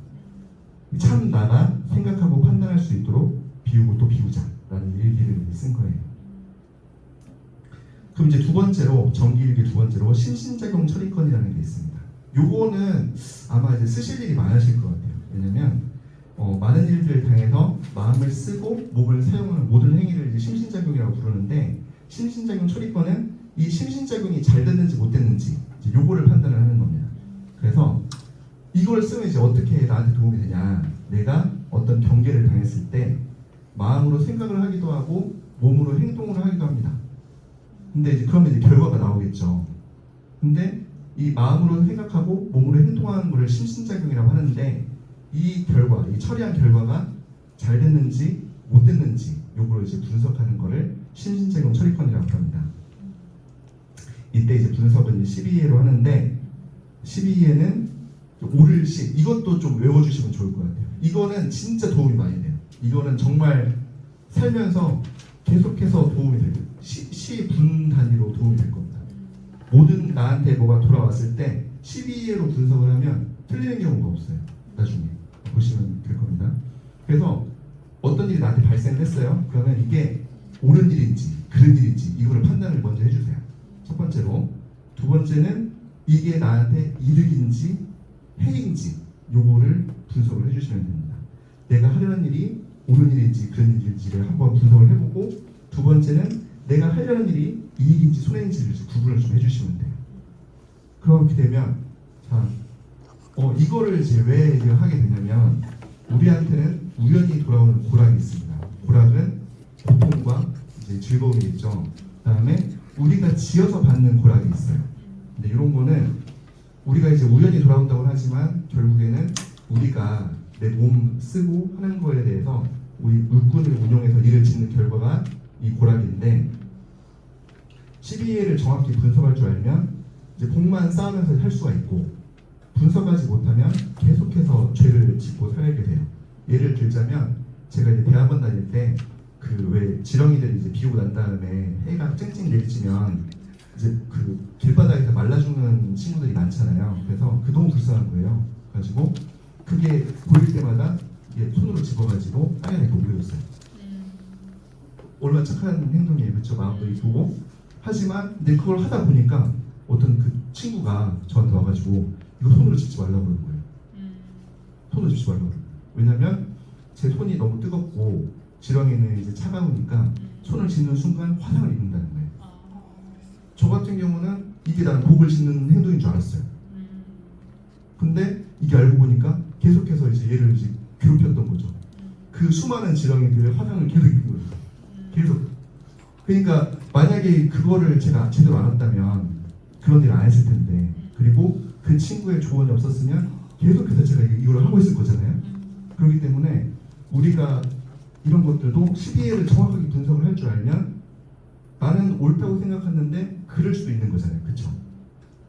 참 나가 생각하고 판단할 수 있도록 비우고 또 비우자라는 일기를 쓴 거예요. 그럼 이제 두 번째로 정기일기 두 번째로 심신작용 처리권이라는 게 있습니다. 요거는 아마 이제 쓰실 일이 많으실 것 같아요. 왜냐면 많은 일들을 당해서 마음을 쓰고 몸을 사용하는 모든 행위를 이제 심신작용이라고 부르는데 심신작용 처리권은 이 심신작용이 잘 됐는지 못 됐는지 이제 요거를 판단을 하는 겁니다. 그래서 이걸 쓰면 이제 어떻게 나한테 도움이 되냐? 내가 어떤 경계를 당했을 때 마음으로 생각을 하기도 하고 몸으로 행동을 하기도 합니다. 근데 이제 그러면 이제 결과가 나오겠죠. 근데 이 마음으로 생각하고 몸으로 행동하는 거를 심신작용이라고 하는데 이 결과, 이 처리한 결과가 잘 됐는지 못 됐는지 요거를 이제 분석하는 거를 심신제공 처리권이라고 합니다. 이때 이제 분석은 12회로 하는데 12회는 오를시 이것도 좀 외워주시면 좋을 것 같아요. 이거는 진짜 도움이 많이 돼요. 이거는 정말 살면서 계속해서 도움이 돼요. 시분 단위로 도움이 될 겁니다. 모든 나한테 뭐가 돌아왔을 때 12회로 분석을 하면 틀리는 경우가 없어요. 나중에 보시면 될 겁니다. 그래서 어떤 일이 나한테 발생했어요. 그러면 이게 옳은 일인지 그른 일인지 이거를 판단을 먼저 해주세요. 첫 번째로. 두 번째는 이게 나한테 이득인지 해인지 요거를 분석을 해주시면 됩니다. 내가 하려는 일이 옳은 일인지 그런 일인지를 한번 분석을 해보고, 두 번째는 내가 하려는 일이 이익인지 손해인지를 구분을 좀 해주시면 돼요. 그렇게 되면 자, 이거를 이제 왜 하게 되냐면 우리한테는 우연히 돌아오는 고락이 있습니다. 고락은 고통과 이제 즐거움이 있죠. 그다음에 우리가 지어서 받는 고락이 있어요. 근데 이런 거는 우리가 이제 우연히 돌아온다고 하지만 결국에는 우리가 내 몸 쓰고 하는 거에 대해서 우리 물건을 운용해서 일을 짓는 결과가 이 고락인데 12회를 정확히 분석할 줄 알면 이제 복만 쌓으면서 할 수가 있고, 분석하지 못하면 계속해서 죄를 짓고 살게 돼요. 예를 들자면 제가 이제 대학원 다닐 때 그 왜 지렁이들이 이제 비 오고 난 다음에 해가 쨍쨍 내리치면 이제 그 길바닥에서 말라 죽는 친구들이 많잖아요. 그래서 그 너무 불쌍한 거예요. 가지고 그게 보일 때마다 이게 손으로 집어가지고 땅에 이렇게 올려줬어요. 얼마나 착한 행동이에요, 그렇죠? 마음도 이쁘고. 하지만 근데 그걸 하다 보니까 어떤 그 친구가 저한테 와가지고 이거 손으로 짚지 말라고 그러는 거예요. 손으로 짚지 말라고 그러는 거예요. 왜냐면 제 손이 너무 뜨겁고 지렁이는 이제 차가우니까 손을 짚는 순간 화상을 입는다는 거예요. 저 같은 경우는 이게 나는 복을 짓는 행동인 줄 알았어요. 근데 이게 알고 보니까 계속해서 이제 얘를 이제 괴롭혔던 거죠. 그 수많은 지렁이들의 화상을 계속 입는 거예요. 계속. 그러니까 만약에 그거를 제가 제대로 알았다면 그런 일을 안 했을 텐데, 그리고 그 친구의 조언이 없었으면 계속해서 제가 이걸 하고 있을 거잖아요. 그렇기 때문에 우리가 이런 것들도 12회를 정확하게 분석을 할 줄 알면 나는 옳다고 생각했는데 그럴 수도 있는 거잖아요. 그렇죠?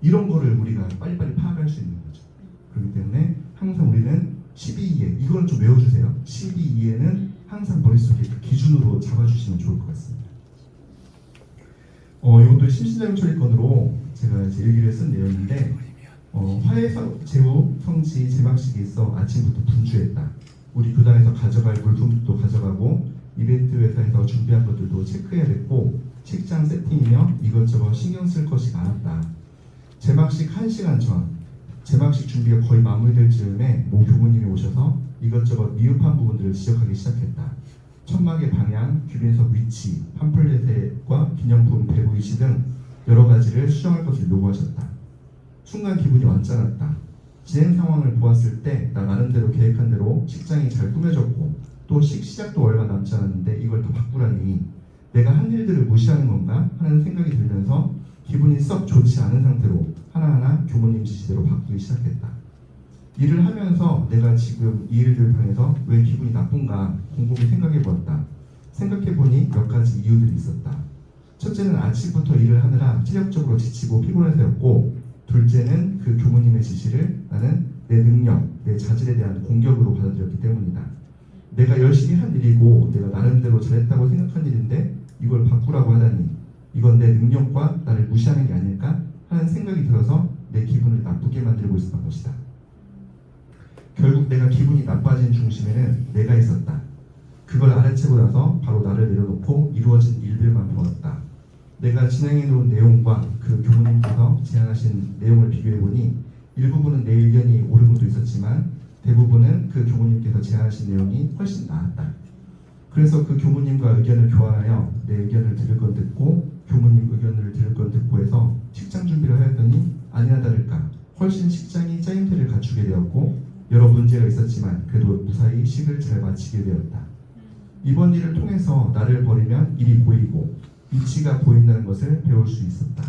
이런 거를 우리가 빨리빨리 파악할 수 있는 거죠. 그렇기 때문에 항상 우리는 12회, 이거는 좀 외워주세요. 12회는 항상 머릿속에 그 기준으로 잡아주시면 좋을 것 같습니다. 이것도 심신장애 처리권으로 제가 이제 일기를 쓴 내용인데, 화해제후 성지 제막식이 있어 아침부터 분주했다. 우리 교단에서 가져갈 물품도 가져가고 이벤트 회사에서 준비한 것들도 체크해야 됐고 책장 세팅이며 이것저것 신경 쓸 것이 많았다. 제막식 1시간 전, 제막식 준비가 거의 마무리될 즈음에 모 교무님이 오셔서 이것저것 미흡한 부분들을 지적하기 시작했다. 천막의 방향, 규빈석 위치, 팜플렛과 기념품 배부 위치 등 여러 가지를 수정할 것을 요구하셨다. 순간 기분이 완짠했다. 진행 상황을 보았을 때 나 나름대로 계획한 대로 식장이 잘 꾸며졌고 또 시작도 얼마 남지 않았는데 이걸 더 바꾸라니 내가 한 일들을 무시하는 건가 하는 생각이 들면서 기분이 썩 좋지 않은 상태로 하나하나 교무님 지시대로 바꾸기 시작했다. 일을 하면서 내가 지금 이 일들 통해서 왜 기분이 나쁜가 곰곰이 생각해 보았다. 생각해 보니 몇 가지 이유들이 있었다. 첫째는 아침부터 일을 하느라 체력적으로 지치고 피곤해서였고, 둘째는 그 교무님의 지시를 나는 내 능력, 내 자질에 대한 공격으로 받아들였기 때문이다. 내가 열심히 한 일이고 내가 나름대로 잘했다고 생각한 일인데 이걸 바꾸라고 하다니 이건 내 능력과 나를 무시하는 게 아닐까 하는 생각이 들어서 내 기분을 나쁘게 만들고 있었던 것이다. 결국 내가 기분이 나빠진 중심에는 내가 있었다. 그걸 알아채고 나서 바로 나를 내려놓고 이루어진 일들만 보았다. 내가 진행해 놓은 내용과 그 교무님께서 제안하신 내용을 비교해 보니 일부분은 내 의견이 옳은 것도 있었지만 대부분은 그 교무님께서 제안하신 내용이 훨씬 나았다. 그래서 그 교무님과 의견을 교환하여 내 의견을 들을 건 듣고 교무님 의견을 들을 건 듣고 해서 식장 준비를 하였더니 아니나 다를까 훨씬 식장이 짜임새를 갖추게 되었고 여러 문제가 있었지만 그래도 무사히 식을 잘 마치게 되었다. 이번 일을 통해서 나를 버리면 일이 보이고 위치가 보인다는 것을 배울 수 있었다.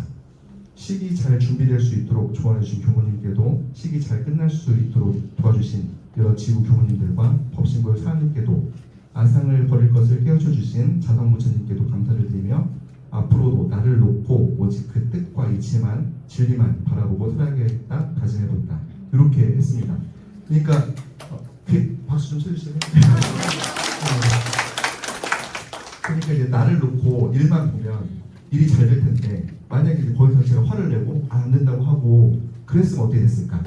식이 잘 준비될 수 있도록 조언해 주신 교무님께도 식이 잘 끝날 수 있도록 도와주신 여러 지부 교무님들과 법신고의 사장님께도 아상을 버릴 것을 깨우쳐 주신 자성부처님께도 감사를 드리며 앞으로도 나를 놓고 오직 그 뜻과 이치만 진리만 바라보고 살아야겠다 다짐해본다. 이렇게 했습니다. 그러니까 박수 좀 쳐주세요. 그러니까 이제 나를 놓고 일만 보면 일이 잘 될 텐데 만약에 이제 거기서 제가 화를 내고 안 된다고 하고 그랬으면 어떻게 됐을까?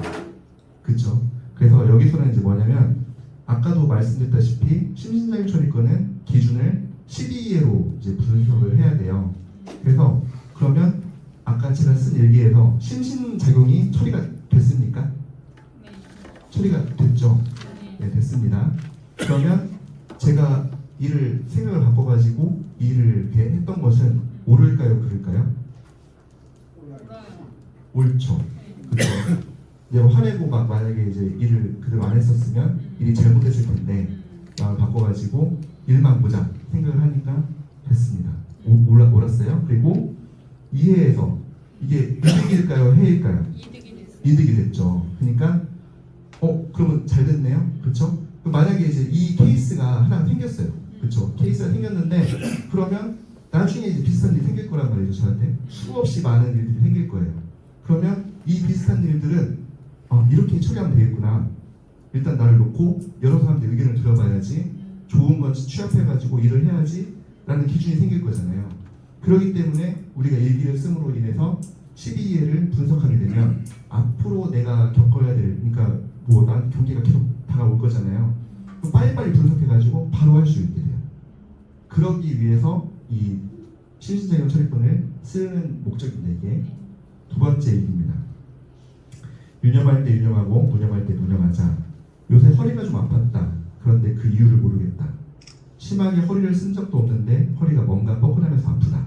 그렇죠? 그래서 여기서는 이제 뭐냐면 아까도 말씀드렸다시피 심신작용 처리권은 기준을 12예로 이제 분석을 해야 돼요. 그래서 그러면 아까 제가 쓴 일기에서 심신작용이 처리가 됐습니까? 네. 처리가 됐죠? 네. 네, 됐습니다. 그러면 제가 이를 생각을 바꿔가지고 일을 이렇게 했던 것은 옳을까요? 그럴까요? 울어요. 옳죠. 그렇죠. 내가 화내고 막 만약에 이제 일을 그대로 안 했었으면 일이 잘못됐을 텐데 마음을 바꿔가지고 일만 보자 생각을 하니까 됐습니다. 옳았어요. 그리고 이해해서 이게 이득일까요? 해일까요? 이득이 됐어요. 이득이 됐죠. 그러니까 그러면 잘 됐네요. 그렇죠? 만약에 이제 이 케이스가 하나 생겼어요. 그렇죠? 케이스가 생겼는데 그러면 나중에 이제 비슷한 일이 생길 거란 말이죠. 저한테 수없이 많은 일들이 생길 거예요. 그러면 이 비슷한 일들은 이렇게 처리하면 되겠구나. 일단 나를 놓고 여러 사람들 의견을 들어봐야지. 좋은 건 취합해가지고 일을 해야지 라는 기준이 생길 거잖아요. 그렇기 때문에 우리가 일기를 씀으로 인해서 12예를 분석하게 되면 앞으로 내가 겪어야 될, 그러니까 뭐 난 경기가 계속 다가올 거잖아요. 그럼 빨리빨리 분석해가지고 바로 할 수 있게 돼요. 그러기 위해서 이 심신작용 처리권을 쓰는 목적입니다. 이게 두 번째 얘기입니다. 유념할 때 유념하고 무념할 때 무념하자. 요새 허리가 좀 아팠다. 그런데 그 이유를 모르겠다. 심하게 허리를 쓴 적도 없는데 허리가 뭔가 뻐근하면서 아프다.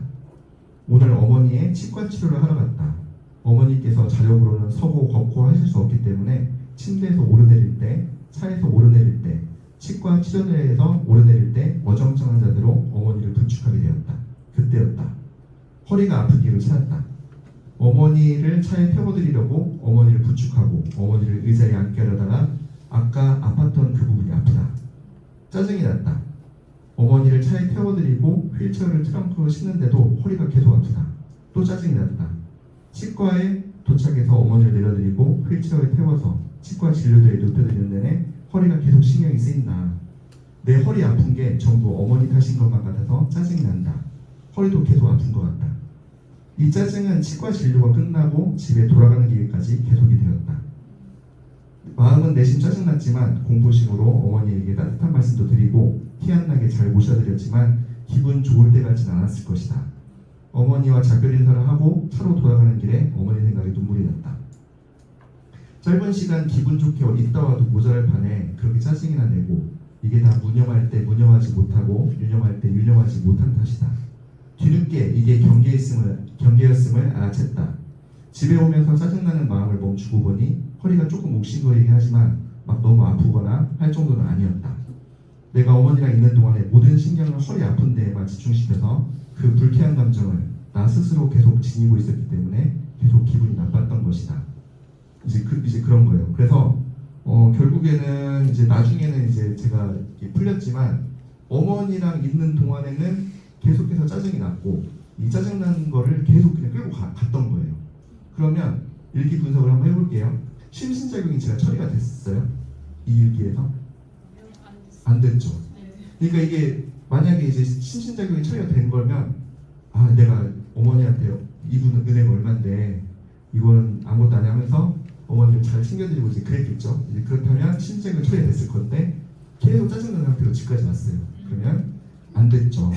오늘 어머니의 치과 치료를 하러 갔다. 어머니께서 자력으로는 서고 걷고 하실 수 없기 때문에 침대에서 오르내릴 때, 차에서 오르내릴 때, 치과 치료대에서 오르내릴 때 어정쩡한 자세로 어머니를 부축하게 되었다. 그때였다. 허리가 아픈 이유를 찾았다. 어머니를 차에 태워드리려고 어머니를 부축하고 어머니를 의자에 앉게 하려다가 아까 아팠던 그 부분이 아프다. 짜증이 났다. 어머니를 차에 태워드리고 휠체어를 트렁크로 싣는데도 허리가 계속 아프다. 또 짜증이 났다. 치과에 도착해서 어머니를 내려드리고 휠체어에 태워서 치과 진료대에 눕혀드리는 내내 허리가 계속 신경이 쓰인다. 내 허리 아픈 게 전부 어머니 탓인 것만 같아서 짜증이 난다. 허리도 계속 아픈 것 같다. 이 짜증은 치과 진료가 끝나고 집에 돌아가는 길까지 계속이 되었다. 마음은 내심 짜증났지만 공포심으로 어머니에게 따뜻한 말씀도 드리고 티 안 나게 잘 모셔드렸지만 기분 좋을 때 같진 않았을 것이다. 어머니와 작별 인사를 하고 차로 돌아가는 길에 어머니 생각에 눈물이 났다. 짧은 시간 기분 좋게 있다 와도 모자랄 판에 그렇게 짜증이나 내고 이게 다 무념할 때 무념하지 못하고 유념할 때 유념하지 못한 탓이다. 뒤늦게 이게 경계였음을 알아챘다. 집에 오면서 짜증나는 마음을 멈추고 보니 허리가 조금 욱신거리긴 하지만 막 너무 아프거나 할 정도는 아니었다. 내가 어머니랑 있는 동안에 모든 신경을 허리 아픈 데에만 집중시켜서 그 불쾌한 감정을 나 스스로 계속 지니고 있었기 때문에 계속 기분이 나빴던 것이다. 이제 그런 거예요. 그래서 결국에는 이제 나중에는 이제 제가 풀렸지만 어머니랑 있는 동안에는 계속해서 짜증이 났고 이 짜증난 거를 계속 그냥 끌고 갔던 거예요. 그러면 일기 분석을 한번 해볼게요. 심신작용이 제가 처리가 됐어요? 이 일기에서? 안 됐죠. 그러니까 이게 만약에 이제 심신작용이 처리가 된 거면 내가 어머니한테 이분은 은혜가 얼만데 이거는 아무것도 안 하면서 어머니를 잘 챙겨드리고 이제 그랬겠죠. 이제 그렇다면 심신작용이 처리가 됐을 건데 계속 짜증나는 상태로 집까지 왔어요. 그러면 안 됐죠.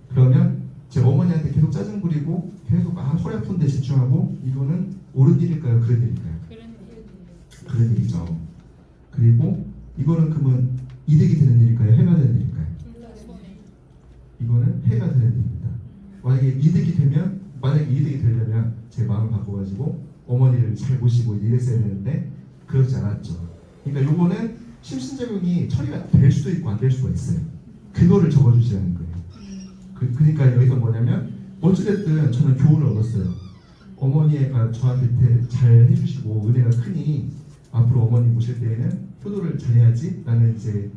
그러면 제 어머니한테 계속 짜증 부리고 계속 허리 아픈 데 집중하고 이거는 옳은 일일까요? 그런 일일까요? 그런 일이죠. 그리고 이거는 그러면 이득이 되는 일일까요? 해가 되는 일일까요? 이거는 해가 되는 일입니다. 만약에 이득이 되려면 제 마음을 바꿔가지고 어머니를 잘 모시고 이랬어야 되는데 그러지 않았죠. 그러니까 요거는 심신작용이 처리가 될 수도 있고 안 될 수가 있어요. 그거를 적어주시라는 거예요. 그러니까 여기서 뭐냐면 어찌됐든 저는 교훈을 얻었어요. 어머니가 저한테 잘 해주시고 은혜가 크니 앞으로 어머니 모실 때에는 효도를 잘해야지라는 이제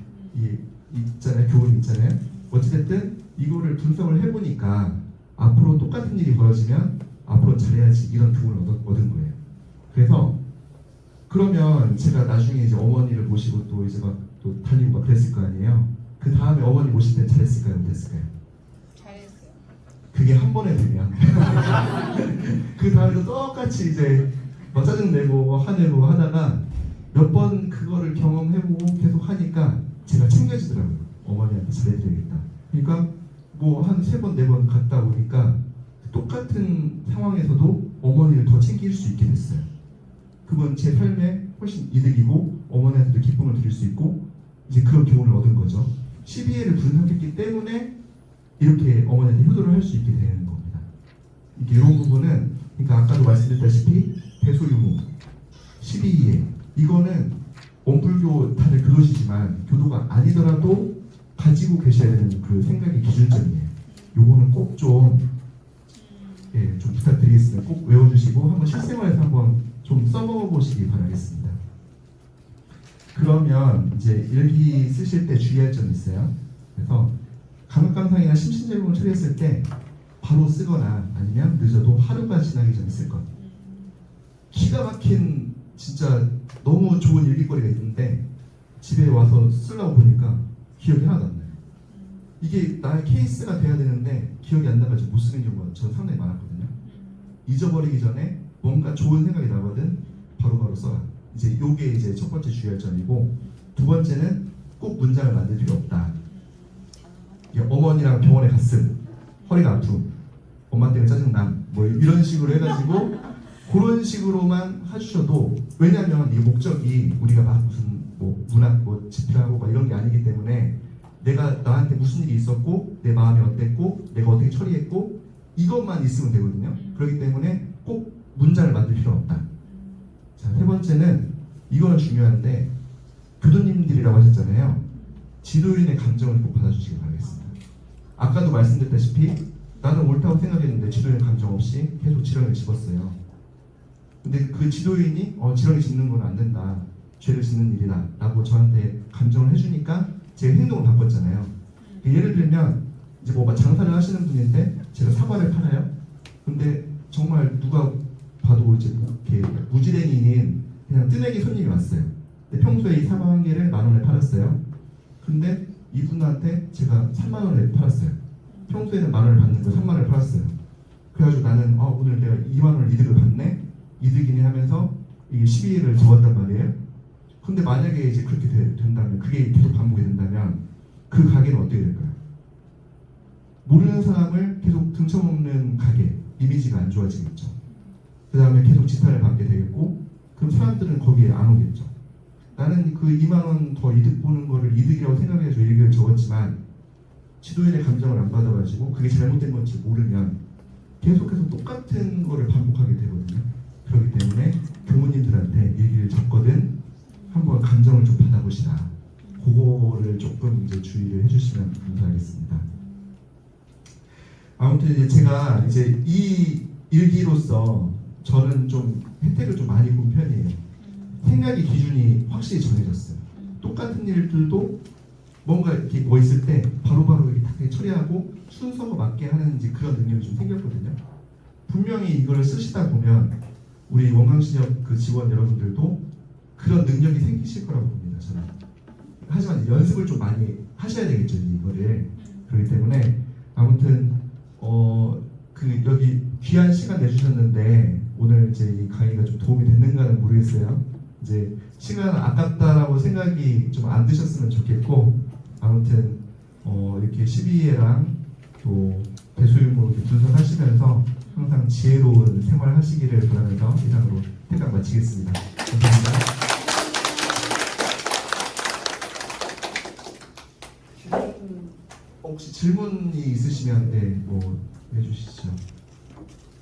있잖아요, 교훈이 있잖아요. 어찌됐든 이거를 분석을 해보니까 앞으로 똑같은 일이 벌어지면 앞으로 잘해야지 이런 교훈을 얻은 거예요. 그래서 그러면 제가 나중에 이제 어머니를 모시고 또 이제 막 또 다니고 막 그랬을 거 아니에요. 그 다음에 어머니 모실 때 잘했을까요, 못했을까요? 잘했어요. 그게 한 번에 되면 그 다음에도 똑같이 이제 막 짜증내고 화내고 하다가 몇 번 그거를 경험해보고 계속 하니까 제가 챙겨지더라고요. 어머니한테 잘해드려야겠다. 그러니까 뭐 한 3번, 4번 갔다 오니까 똑같은 상황에서도 어머니를 더 챙길 수 있게 됐어요. 그건 제 삶에 훨씬 이득이고 어머니한테도 기쁨을 드릴 수 있고 이제 그런 교훈을 얻은 거죠. 12회를 분석했기 때문에 이렇게 어머니한테 효도를 할 수 있게 되는 겁니다. 이게 이런 부분은 그러니까 아까도 말씀드렸다시피 대소유무 12회 이거는 원불교 다들 그러시지만 교도가 아니더라도 가지고 계셔야 되는 그 생각의 기준점이에요. 요거는 꼭 좀 좀 부탁드리겠습니다. 꼭 외워주시고 한번 실생활에서 한번 좀 써먹어 보시기 바라겠습니다. 그러면 이제 일기 쓰실 때 주의할 점이 있어요. 그래서 감각감상이나 심신제공을 처리했을 때 바로 쓰거나 아니면 늦어도 하루가 지나기 전에 쓸 것. 기가 막힌 진짜 너무 좋은 일기거리가 있는데 집에 와서 쓰려고 보니까 기억이 하나도 안 나요. 이게 나의 케이스가 돼야 되는데 기억이 안 나가지고 못 쓰는 경우가 저는 상당히 많았거든요. 잊어버리기 전에 뭔가 좋은 생각이 나거든 바로바로 써라. 이제 요게 이제 첫 번째 주의할 점이고 두 번째는 꼭 문장을 만들 필요 없다. 이게 어머니랑 병원에 갔음, 허리가 아픔, 엄마 때문에 짜증남 뭐 이런 식으로 해가지고 그런 식으로만 해주셔도 왜냐하면 이 목적이 우리가 막 무슨 뭐 문학 뭐 집필하고 막 이런 게 아니기 때문에 내가 나한테 무슨 일이 있었고 내 마음이 어땠고 내가 어떻게 처리했고 이것만 있으면 되거든요. 그렇기 때문에 꼭 문장을 만들 필요 없다. 자, 세 번째는 이거는 중요한데 교도님들이라고 하셨잖아요. 지도인의 감정을 꼭 받아주시기 바라겠습니다. 아까도 말씀드렸다시피 나는 옳다고 생각했는데 지도인 감정 없이 계속 지렁이를 집었어요. 근데 그 지도인이 지렁이 짚는 건 안 된다. 죄를 짓는 일이다. 라고 저한테 감정을 해주니까 제가 행동을 바꿨잖아요. 예를 들면 이제 뭐 장사를 하시는 분인데 제가 사과를 팔아요. 근데 정말 누가 봐도 이제 이렇게 무지랭이인 그냥 뜨내기 손님이 왔어요. 근데 평소에 이 사과 한 개를 10,000원에 팔았어요. 근데 이분한테 제가 30,000원에 팔았어요. 평소에는 10,000원을 받는 거 30,000원을 팔았어요. 그래가지고 나는 오늘 내가 20,000원 이득을 받네? 이득이네 하면서 이게 12일을 적었단 말이에요. 근데 만약에 이제 그렇게 된다면 그게 계속 반복이 된다면 그 가게는 어떻게 될까요? 모르는 사람을 계속 등쳐먹는 가게 이미지가 안 좋아지겠죠. 그 다음에 계속 지탄을 받게 되겠고 그럼 사람들은 거기에 안 오겠죠. 나는 그 20,000원 더 이득 보는 거를 이득이라고 생각해서 일기를 적었지만 지도인의 감정을 안 받아가지고 그게 잘못된 건지 모르면 계속해서 똑같은 거를 반복하게 되거든요. 그렇기 때문에 교무님들한테 일기를 적거든 한번 감정을 좀 받아보시라. 그거를 조금 이제 주의를 해주시면 감사하겠습니다. 아무튼 이제 제가 이제 이 일기로서 저는 좀 혜택을 좀 많이 본 편이에요. 생각의 기준이 확실히 정해졌어요. 똑같은 일들도 뭔가 이렇게 뭐 있을 때 바로바로 이렇게 딱 처리하고 순서가 맞게 하는 이제 그런 능력이 좀 생겼거든요. 분명히 이걸 쓰시다 보면 우리 원광신협 그 직원 여러분들도 그런 능력이 생기실 거라고 봅니다. 저는. 하지만 이제 연습을 좀 많이 하셔야 되겠죠, 이거를. 그렇기 때문에 아무튼 그 여기 귀한 시간 내주셨는데 오늘 이제 이 강의가 좀 도움이 됐는가는 모르겠어요. 이제 시간 아깝다라고 생각이 좀 안 드셨으면 좋겠고 아무튼 이렇게 12회랑 또 대소유무 분석하시면서 항상 지혜로운 생활하시기를 바라면서 이상으로 퇴각 마치겠습니다. 감사합니다. 혹시 질문이 있으시면 뭐 해주시죠.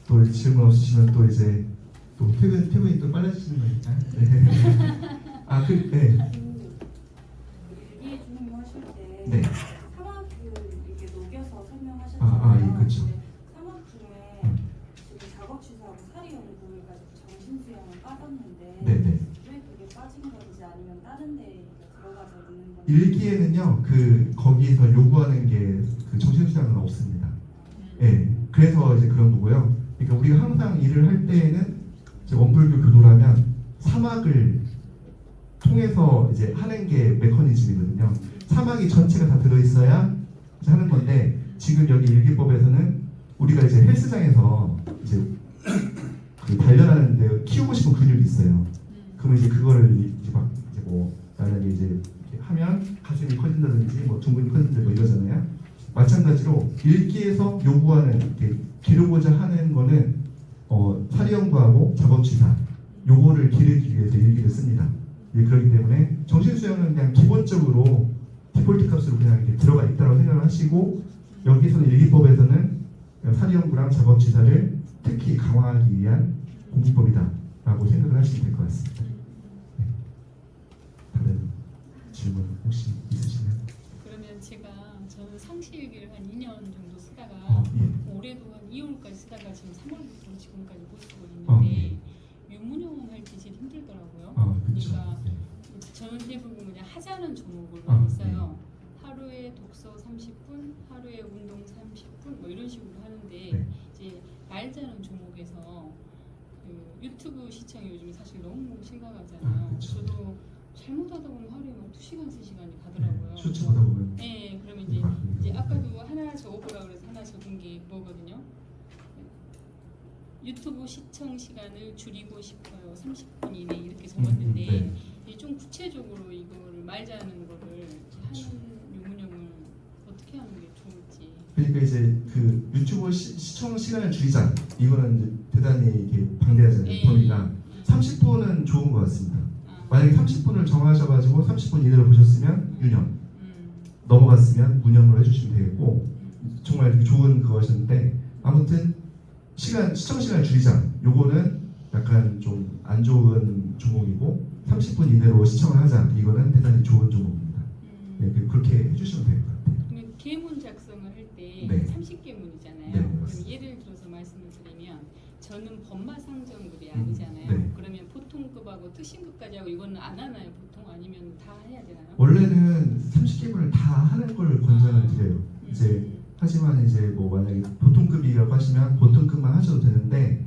또 질문 없으시면 또 이제 또 퇴근이 또 빨라지시는 거니까. 네. 일기 설명하실 때 네. 사막을 이렇게 녹여서 예, 설명하셨잖아요. 그렇죠. 사막 중에 지금 작업 취소하고 사리 연구해가지고 정신 수양을 빠졌는데 네네. 왜 그게 빠진 다른 데 들어가져 있는 건 일기에는요, 거기에서 요구하는 게 그 정신수양은 없습니다. 예, 그래서 이제 그런 거고요. 그러니까 우리가 항상 일을 할 때에는 이제 원불교 교도라면 사막을 통해서 이제 하는 게 메커니즘이거든요. 사막이 전체가 다 들어있어야 이제 하는 건데, 지금 여기 일기법에서는 우리가 이제 헬스장에서 이제 그 단련하는데 키우고 싶은 근육이 있어요. 그러면 이제 그거를 이제 막 이제 뭐 만약에 이제 이렇게 하면 가슴이 커진다든지 뭐 둥근이 커진다든지 뭐 이러잖아요. 마찬가지로 일기에서 요구하는 이렇게 기르고자 하는 거는 사리연구하고 작업치사 요거를 기르기 위해서 일기를 씁니다. 예, 그렇기 때문에 정신수양은 그냥 기본적으로 디폴트 값으로 그냥 이렇게 들어가 있다고 생각을 하시고, 여기서는 일기법에서는 사리연구랑 작업치사를 특히 강화하기 위한 공부법이다라고 생각을 하시면 될 것 같습니다. 네. 다른 질문 혹시 있으시나요? 그러면 저는 상시일기를 한 2년 정도 쓰다가 예. 올해도 한 2월까지 쓰다가 지금 3월부터 지금까지 못 쓰고 예. 있는데 유문용 할 때 제일 힘들더라고요. 그렇죠. 그러니까 네. 저는 대부분 그냥 하자는 종목을 아, 많이 써요. 하루에 독서 30분, 하루에 운동 30분 뭐 이런 식으로 하는데 네. 이제 말자는 종목에서 그 유튜브 시청이 요즘 사실 너무 심각하잖아요. 그렇죠. 저도 잘못하다 보면 하루에 막 2시간, 3시간이 가더라고요. 쇼츠 보다 보면 네, 그러면 이제 아까도 하나 적어보라 그래서 하나 적은 게 뭐거든요. 유튜브 시청 시간을 줄이고 싶어요. 30분 이내 이렇게 적었는데 네. 이제 좀 구체적으로 이거를 말자는 거를 하는 유문형을 어떻게 하는 게 좋을지. 그러니까 이제 그 유튜브 시청 시간을 줄이자, 이거는 이제 대단히 이게 방대하잖아요. 네. 범위가 30분은 좋은 것 같습니다. 아, 만약에 30분을 정하셔가지고 30분 이내로 보셨으면 유념, 음, 넘어갔으면 무념으로 해주시면 되겠고, 정말 이렇게 좋은 그것이었는데, 아무튼 시청 시간을 줄이자, 요거는 약간 좀 안 좋은 종목이고, 30분 이내로 시청을 하자, 이거는 대단히 좋은 종목입니다. 네, 그렇게 해주시면 될 것 같아요. 그러면 계문 작성을 할 때 네. 30계문이잖아요. 네, 그럼 맞습니다. 예를 들어서 말씀을 드리면 저는 법마상정급이 아니잖아요. 네. 그러면 보통급하고 특신급까지 하고 이거는 안 하나요? 보통 아니면 다 해야 되나요? 원래는 30개분을 다 하는 걸 권장을 드려요. 이제 하지만 이제 뭐 만약에 보통급이라고 하시면 보통급만 하셔도 되는데,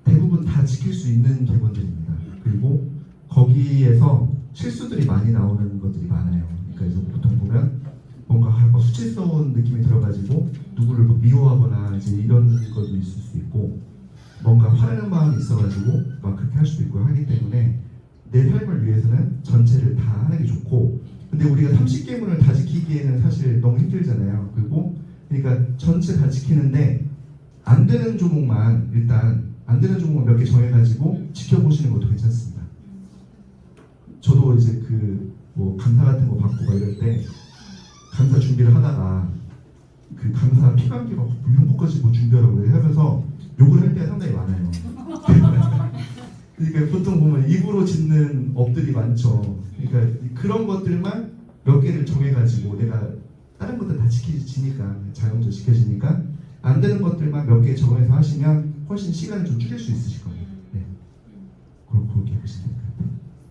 대부분 다 지킬 수 있는 계본들입니다. 그리고 거기에서 실수들이 많이 나오는 것들이 많아요. 그러니까 이제 보통 보면 뭔가 수치스러운 느낌이 들어가지고 누구를 막 미워하거나 이제 이런 것도 있을 수 있고, 뭔가 화내는 마음이 있어가지고 막 그렇게 할 수도 있고 하기 때문에 내 삶을 위해서는 전체를 다 하는 게 좋고, 근데 우리가 30계문을 다 지키기에는 사실 너무 힘들잖아요. 그리고 그러니까 전체 다 지키는데 안 되는 종목만 일단 안 되는 종목 몇 개 정해가지고 지켜보시는 것도 괜찮습니다. 저도 이제 뭐 강사 같은 거 받고 막 이럴 때 강사 준비를 하다가 그 강사 피감기 막 이런 것까지 뭐 준비하라고 하면서 욕을 할 때가 상당히 많아요. 그러니까 보통 보면 입으로 짓는 업들이 많죠. 그러니까 그런 것들만 몇 개를 정해가지고 내가 다른 것들 다 지키지니까 자연적으로 지켜지니까 안 되는 것들만 몇 개 정해서 하시면 훨씬 시간을 좀 줄일 수 있으실 거예요. 네. 그렇게 보시면 될 것 같아요.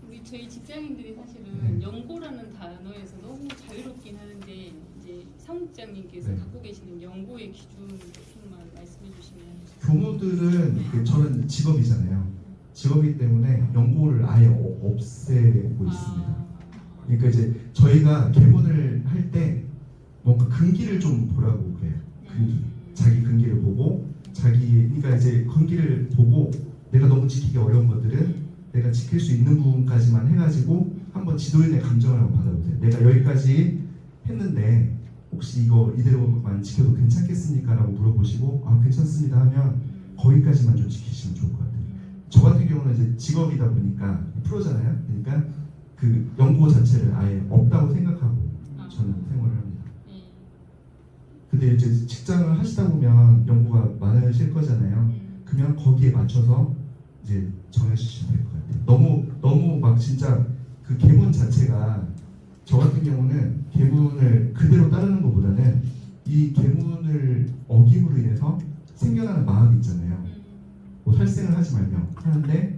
우리 저희 직장인들이 사실은 네. 연고라는 단어에서 너무 자유롭긴 하는데 이제 사무국장님께서 네. 갖고 계시는 연고의 기준만 말씀해 주시면. 교무들은 저는 직업이잖아요. 직업이기 때문에 연고를 아예 없애고 있습니다. 그러니까 이제 저희가 계문을 할 때 뭔가 근기를 좀 보라고 그래요. 근기, 자기 근기를 보고 그러니까 이제 근기를 보고 내가 너무 지키기 어려운 것들은 내가 지킬 수 있는 부분까지만 해가지고 한번 지도인의 감정을 한번 받아보세요. 내가 여기까지 했는데 혹시 이거 이대로만 지켜도 괜찮겠습니까? 라고 물어보시고 괜찮습니다 하면 거기까지만 좀 지키시면 좋을 것 같아요. 저 같은 경우는 이제 직업이다 보니까 프로잖아요. 그러니까 그 연고 자체를 아예 없다고 생각하고 저는 생활을 합니다. 근데 이제 직장을 하시다 보면 연고가 많으실 거잖아요. 그러면 거기에 맞춰서 이제 정해주시면 될 것 같아요. 너무 막 진짜 그 계문 자체가 저 같은 경우는 계문을 그대로 따르는 것보다는 이 계문을 어김으로 인해서 생겨나는 마음이 있잖아요. 뭐 탈생을 하지 말며 하는데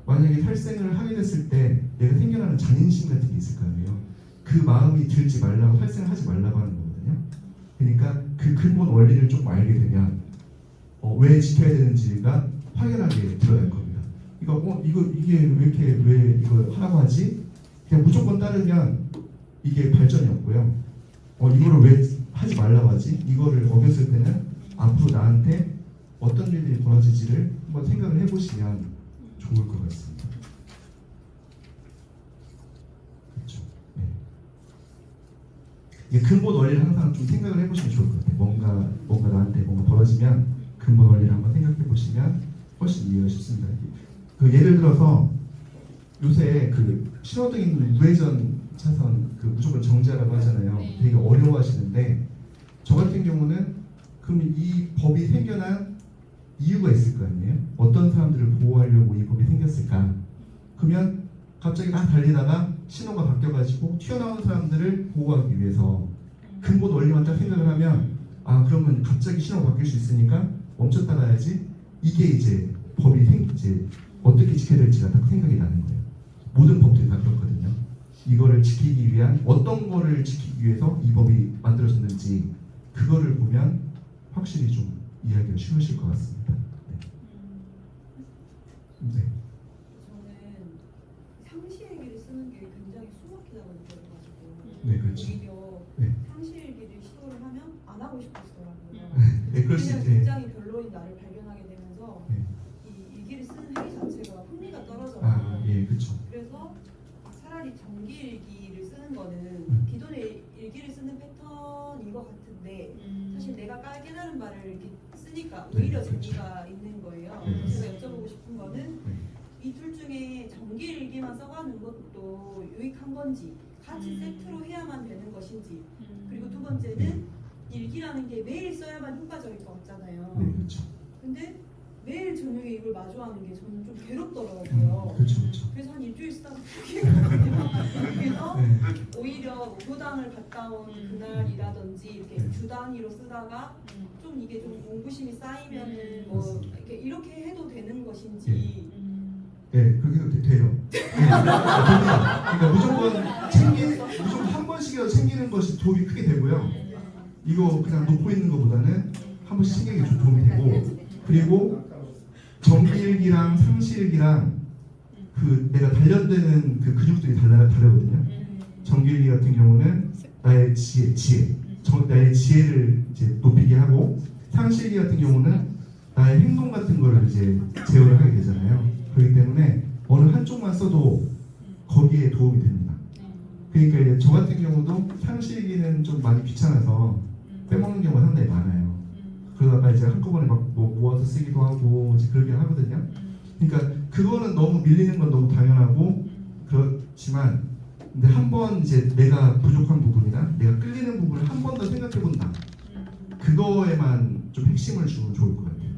만약에 탈생을 하게 됐을 때 내가 생겨나는 자존심 같은 게 있을 거 아니에요. 그 마음이 들지 말라고 활성하지 말라고 하는 거거든요. 그러니까 그 근본 원리를 조금 알게 되면 왜 지켜야 되는지가 확연하게 드러날 겁니다. 이게 왜 이걸 하라고 하지? 그냥 무조건 따르면 이게 발전이 없고요. 이거를 왜 하지 말라고 하지? 이거를 어겼을 때는 앞으로 나한테 어떤 일들이 벌어질지를 한번 생각을 해보시면 좋을 것 같습니다. 그렇죠. 네. 이게 근본 원리를 항상 좀 생각을 해보시면 좋을 것 같아요. 뭔가 나한테 뭔가 벌어지면 근본 원리를 한번 생각해 보시면 훨씬 이해가 쉽습니다. 예를 들어서 요새 신호등 있는 우회전 차선 무조건 정지하라고 하잖아요. 네. 되게 어려워하시는데 저 같은 경우는 그럼 이 법이 생겨난 이유가 있을 거 아니에요? 어떤 사람들을 보호하려고 이 법이 생겼을까? 그러면 갑자기 막 달리다가 신호가 바뀌어가지고 튀어나오는 사람들을 보호하기 위해서 근본 원리만 딱 생각을 하면 그러면 갑자기 신호가 바뀔 수 있으니까 멈췄다 가야지. 이게 이제 법이 이제 어떻게 지켜야 될지가 딱 생각이 나는 거예요. 모든 법들이 다 그렇거든요. 이거를 지키기 위한 어떤 거를 지키기 위해서 이 법이 만들어졌는지 그거를 보면 확실히 좀 이해하기가 쉬우실 것 같습니다. 네. 저는 상시일기를 쓰는 게 굉장히 숨막히다고 느껴가지고 네, 그렇죠. 오히려 네. 상시일기를 시도를 하면 안 하고 싶어지더라고요. 네, 그럴 수 그냥 있죠. 굉장히 별로인 나를 발견하게 되면서 네. 이 일기를 쓰는 행위 자체가 흥미가 떨어져요. 예, 그렇죠. 그래서 차라리 정기일기를 쓰는 거는 기존의 일기를 쓰는 패턴인 것 같은데 사실 내가 깨달은 바를 이렇게 쓰니까 오히려 네, 그렇죠. 재미가 있는 거예요. 네. 제가 여쭤보고 싶은 거는 네. 이 둘 중에 정기일기만 써가는 것도 유익한 건지 같이 세트로 해야만 되는 것인지 그리고 두 번째는 일기라는 게 매일 써야만 효과적일 것 같잖아요. 네, 그렇죠. 근데 매일 저녁에 이걸 마주하는 게 저는 좀 괴롭더라고요. 그렇죠, 그렇죠. 그래서 한 일주일 쓰다가 포기했거든요. 그래서 네. 오히려 교당을 갔다 온 그날이라든지 이렇게 네. 주 단위로 쓰다가 좀 이게 좀 공부심이 쌓이면은 뭐 이렇게 해도 되는 것인지 네, 그렇게 돼요. 네. 그러니까 무조건 한 번씩이라도 챙기는 것이 도움이 크게 되고요. 이거 그냥 놓고 있는 것보다는 한 번씩 챙기는 게 좀 도움이 되고, 그리고 정기일기랑 상시일기랑 내가 단련되는 근육들이 다르거든요. 정기일기 같은 경우는 나의 나의 지혜를 이제 높이게 하고, 상시일기 같은 경우는 나의 행동 같은 거를 이제 제어를 하게 되잖아요. 그렇기 때문에 어느 한쪽만 써도 거기에 도움이 됩니다. 그러니까 이제 저 같은 경우도 상시일기는 좀 많이 귀찮아서 빼먹는 경우가 상당히 많아요. 그러다가 이제 한꺼번에 뭐 모아서 쓰기도 하고 이제 그러긴 하거든요. 그러니까 그거는 너무 밀리는 건 너무 당연하고 그렇지만 근데 한번 이제 내가 부족한 부분이나 내가 끌리는 부분을 한 번 더 생각해 본다. 그거에만 좀 핵심을 주면 좋을 것 같아요.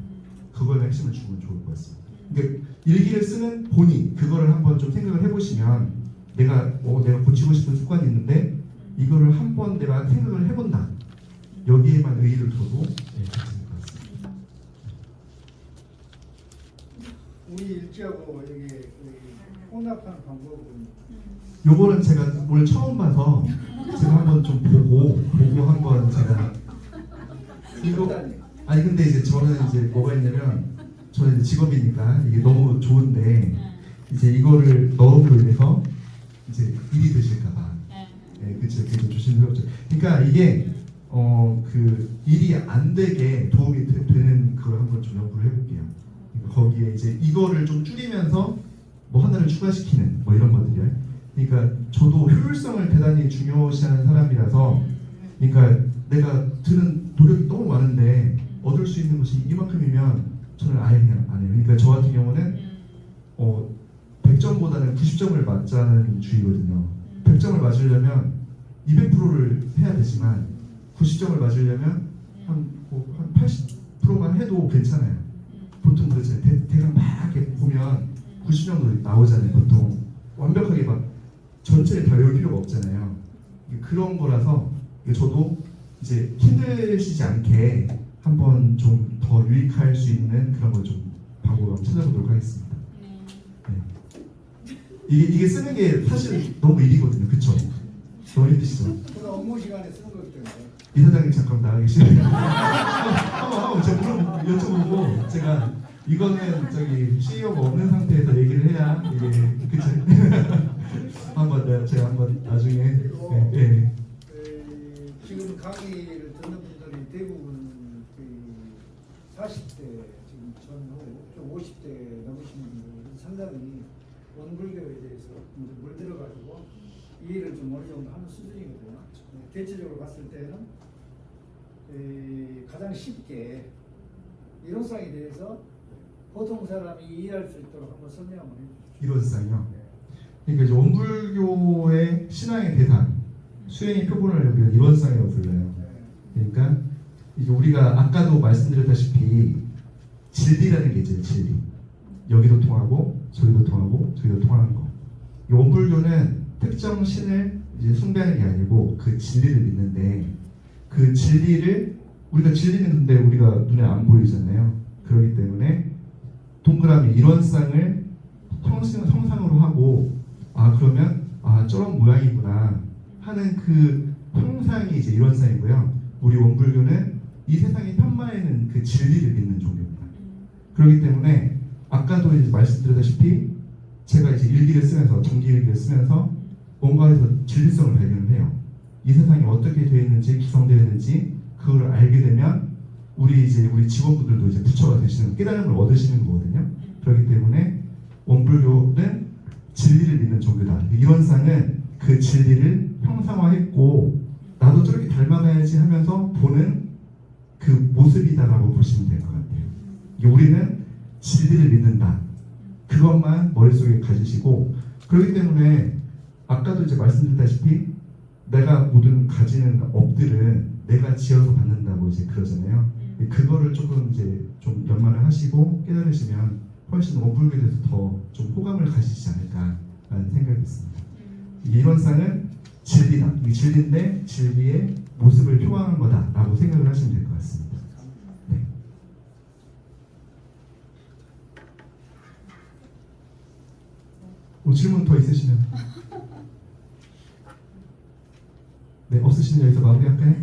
그거에만 핵심을 주면 좋을 것 같습니다. 그러니까 일기를 쓰는 본인 그거를 한번 좀 생각을 해보시면 내가 고치고 싶은 습관이 있는데 이거를 한번 내가 생각을 해본다. 여기에만 의의를 둬도 괜찮을 것 같습니다. 우리 일지하고 여기 혼합하는 방법은 요거는 제가 오늘 처음 봐서 제가 한번 좀 보고 한번 제가 이거 근데 이제 저는 이제 뭐가 있냐면 저는 이제 직업이니까 이게 너무 좋은데 이제 이거를 넣음으로 인해서 이제 일이 되실까봐 그쵸 좀 조심스럽죠. 그러니까 이게 일이 안 되게 도움이 되는 걸 한번 좀 연구를 해볼게요. 그러니까 거기에 이제 이거를 좀 줄이면서 뭐 하나를 추가시키는 뭐 이런 것들이요. 그러니까 저도 효율성을 대단히 중요시하는 사람이라서 그러니까 내가 드는 노력이 너무 많은데 얻을 수 있는 것이 이만큼이면 저는 아예 그냥 안 해요. 그러니까 저 같은 경우는 100점보다는 90점을 맞자는 주의거든요. 100점을 맞으려면 200%를 해야 되지만 90점을 맞으려면 한 80%만 해도 괜찮아요. 보통 그렇잖아요. 대강 막 이렇게 보면 90 정도 나오잖아요. 보통 완벽하게 막 전체를 다 외울 필요가 없잖아요. 그런 거라서 저도 이제 힘드시지 않게 한번 좀 더 유익할 수 있는 그런 걸 좀 방법을 한번 찾아보도록 하겠습니다. 네. 이게 쓰는 게 사실 너무 일이거든요. 그쵸? 너무 힘드시죠? 그런 업무 시간에 쓰는 거기 때문에. 이사장님 잠깐 나가 계시네요. 한번 제가 여쭤보고 제가 이거는 저기 CEO가 없는 상태에서 얘기를 해야 이게 그쵸? 제가 한번 나중에 예. 지금 강의를 듣는 분들이 대부분 40대 지금 전후 좀 50대 넘으신 분들 상당히 원불교에 대해서 물들어가지고 이해를 좀 어느 정도 하는 수준이거든요. 대체적으로 봤을 때는 가장 쉽게 이론상에 대해서 보통 사람이 이해할 수 있도록 한번 설명 한번 해주십시오. 이론상이요. 그러니까 이제 원불교의 신앙의 대상 수행의 표본을 우리가 이론상이라고 불러요. 그러니까 이제 우리가 아까도 말씀드렸다시피 진리라는 게 있죠. 진리. 여기도 통하고 저기도 통하고 저기도 통하는 거. 이 원불교는 특정 신을 이제 숭배하는 게 아니고 그 진리를 믿는데 그 진리를 우리가 진리는 근데 우리가 눈에 안 보이잖아요. 그렇기 때문에 동그라미 이론상을 형상으로 하고 그러면 저런 모양이구나 하는 그 형상이 이제 이론상이고요. 우리 원불교는 이 세상의 편만에는 그 진리를 믿는 종교입니다. 그렇기 때문에 아까도 이제 말씀드렸다시피 제가 이제 일기를 쓰면서 정기 일기를 쓰면서 뭔가에서 진리성을 발견을 해요. 이 세상이 어떻게 되어 있는지 구성되어 있는지 그걸 알게 되면 우리 직원분들도 이제 부처가 되시는 깨달음을 얻으시는 거거든요. 그렇기 때문에 원불교는 진리를 믿는 종교다. 이론상은 그 진리를 형상화했고 나도 저렇게 닮아가야지 하면서 보는 그 모습이다라고 보시면 될 것 같아요. 우리는 진리를 믿는다. 그것만 머릿속에 가지시고 그렇기 때문에 아까도 이제 말씀드렸다시피 내가 모든 가지는 업들은 내가 지어서 받는다고 이제 그러잖아요. 그거를 조금 이제 좀 연마를 하시고 깨달으시면 훨씬 원불교에 대해서 더 좀 호감을 가지시지 않을까라는 생각이 듭니다. 이론상은 진리다. 이 진리인데 진리의 모습을 표방한 거다라고 생각을 하시면 될 것 같습니다. 네. 질문 더 있으시면 네 없으시면 여기서 마무리할까요?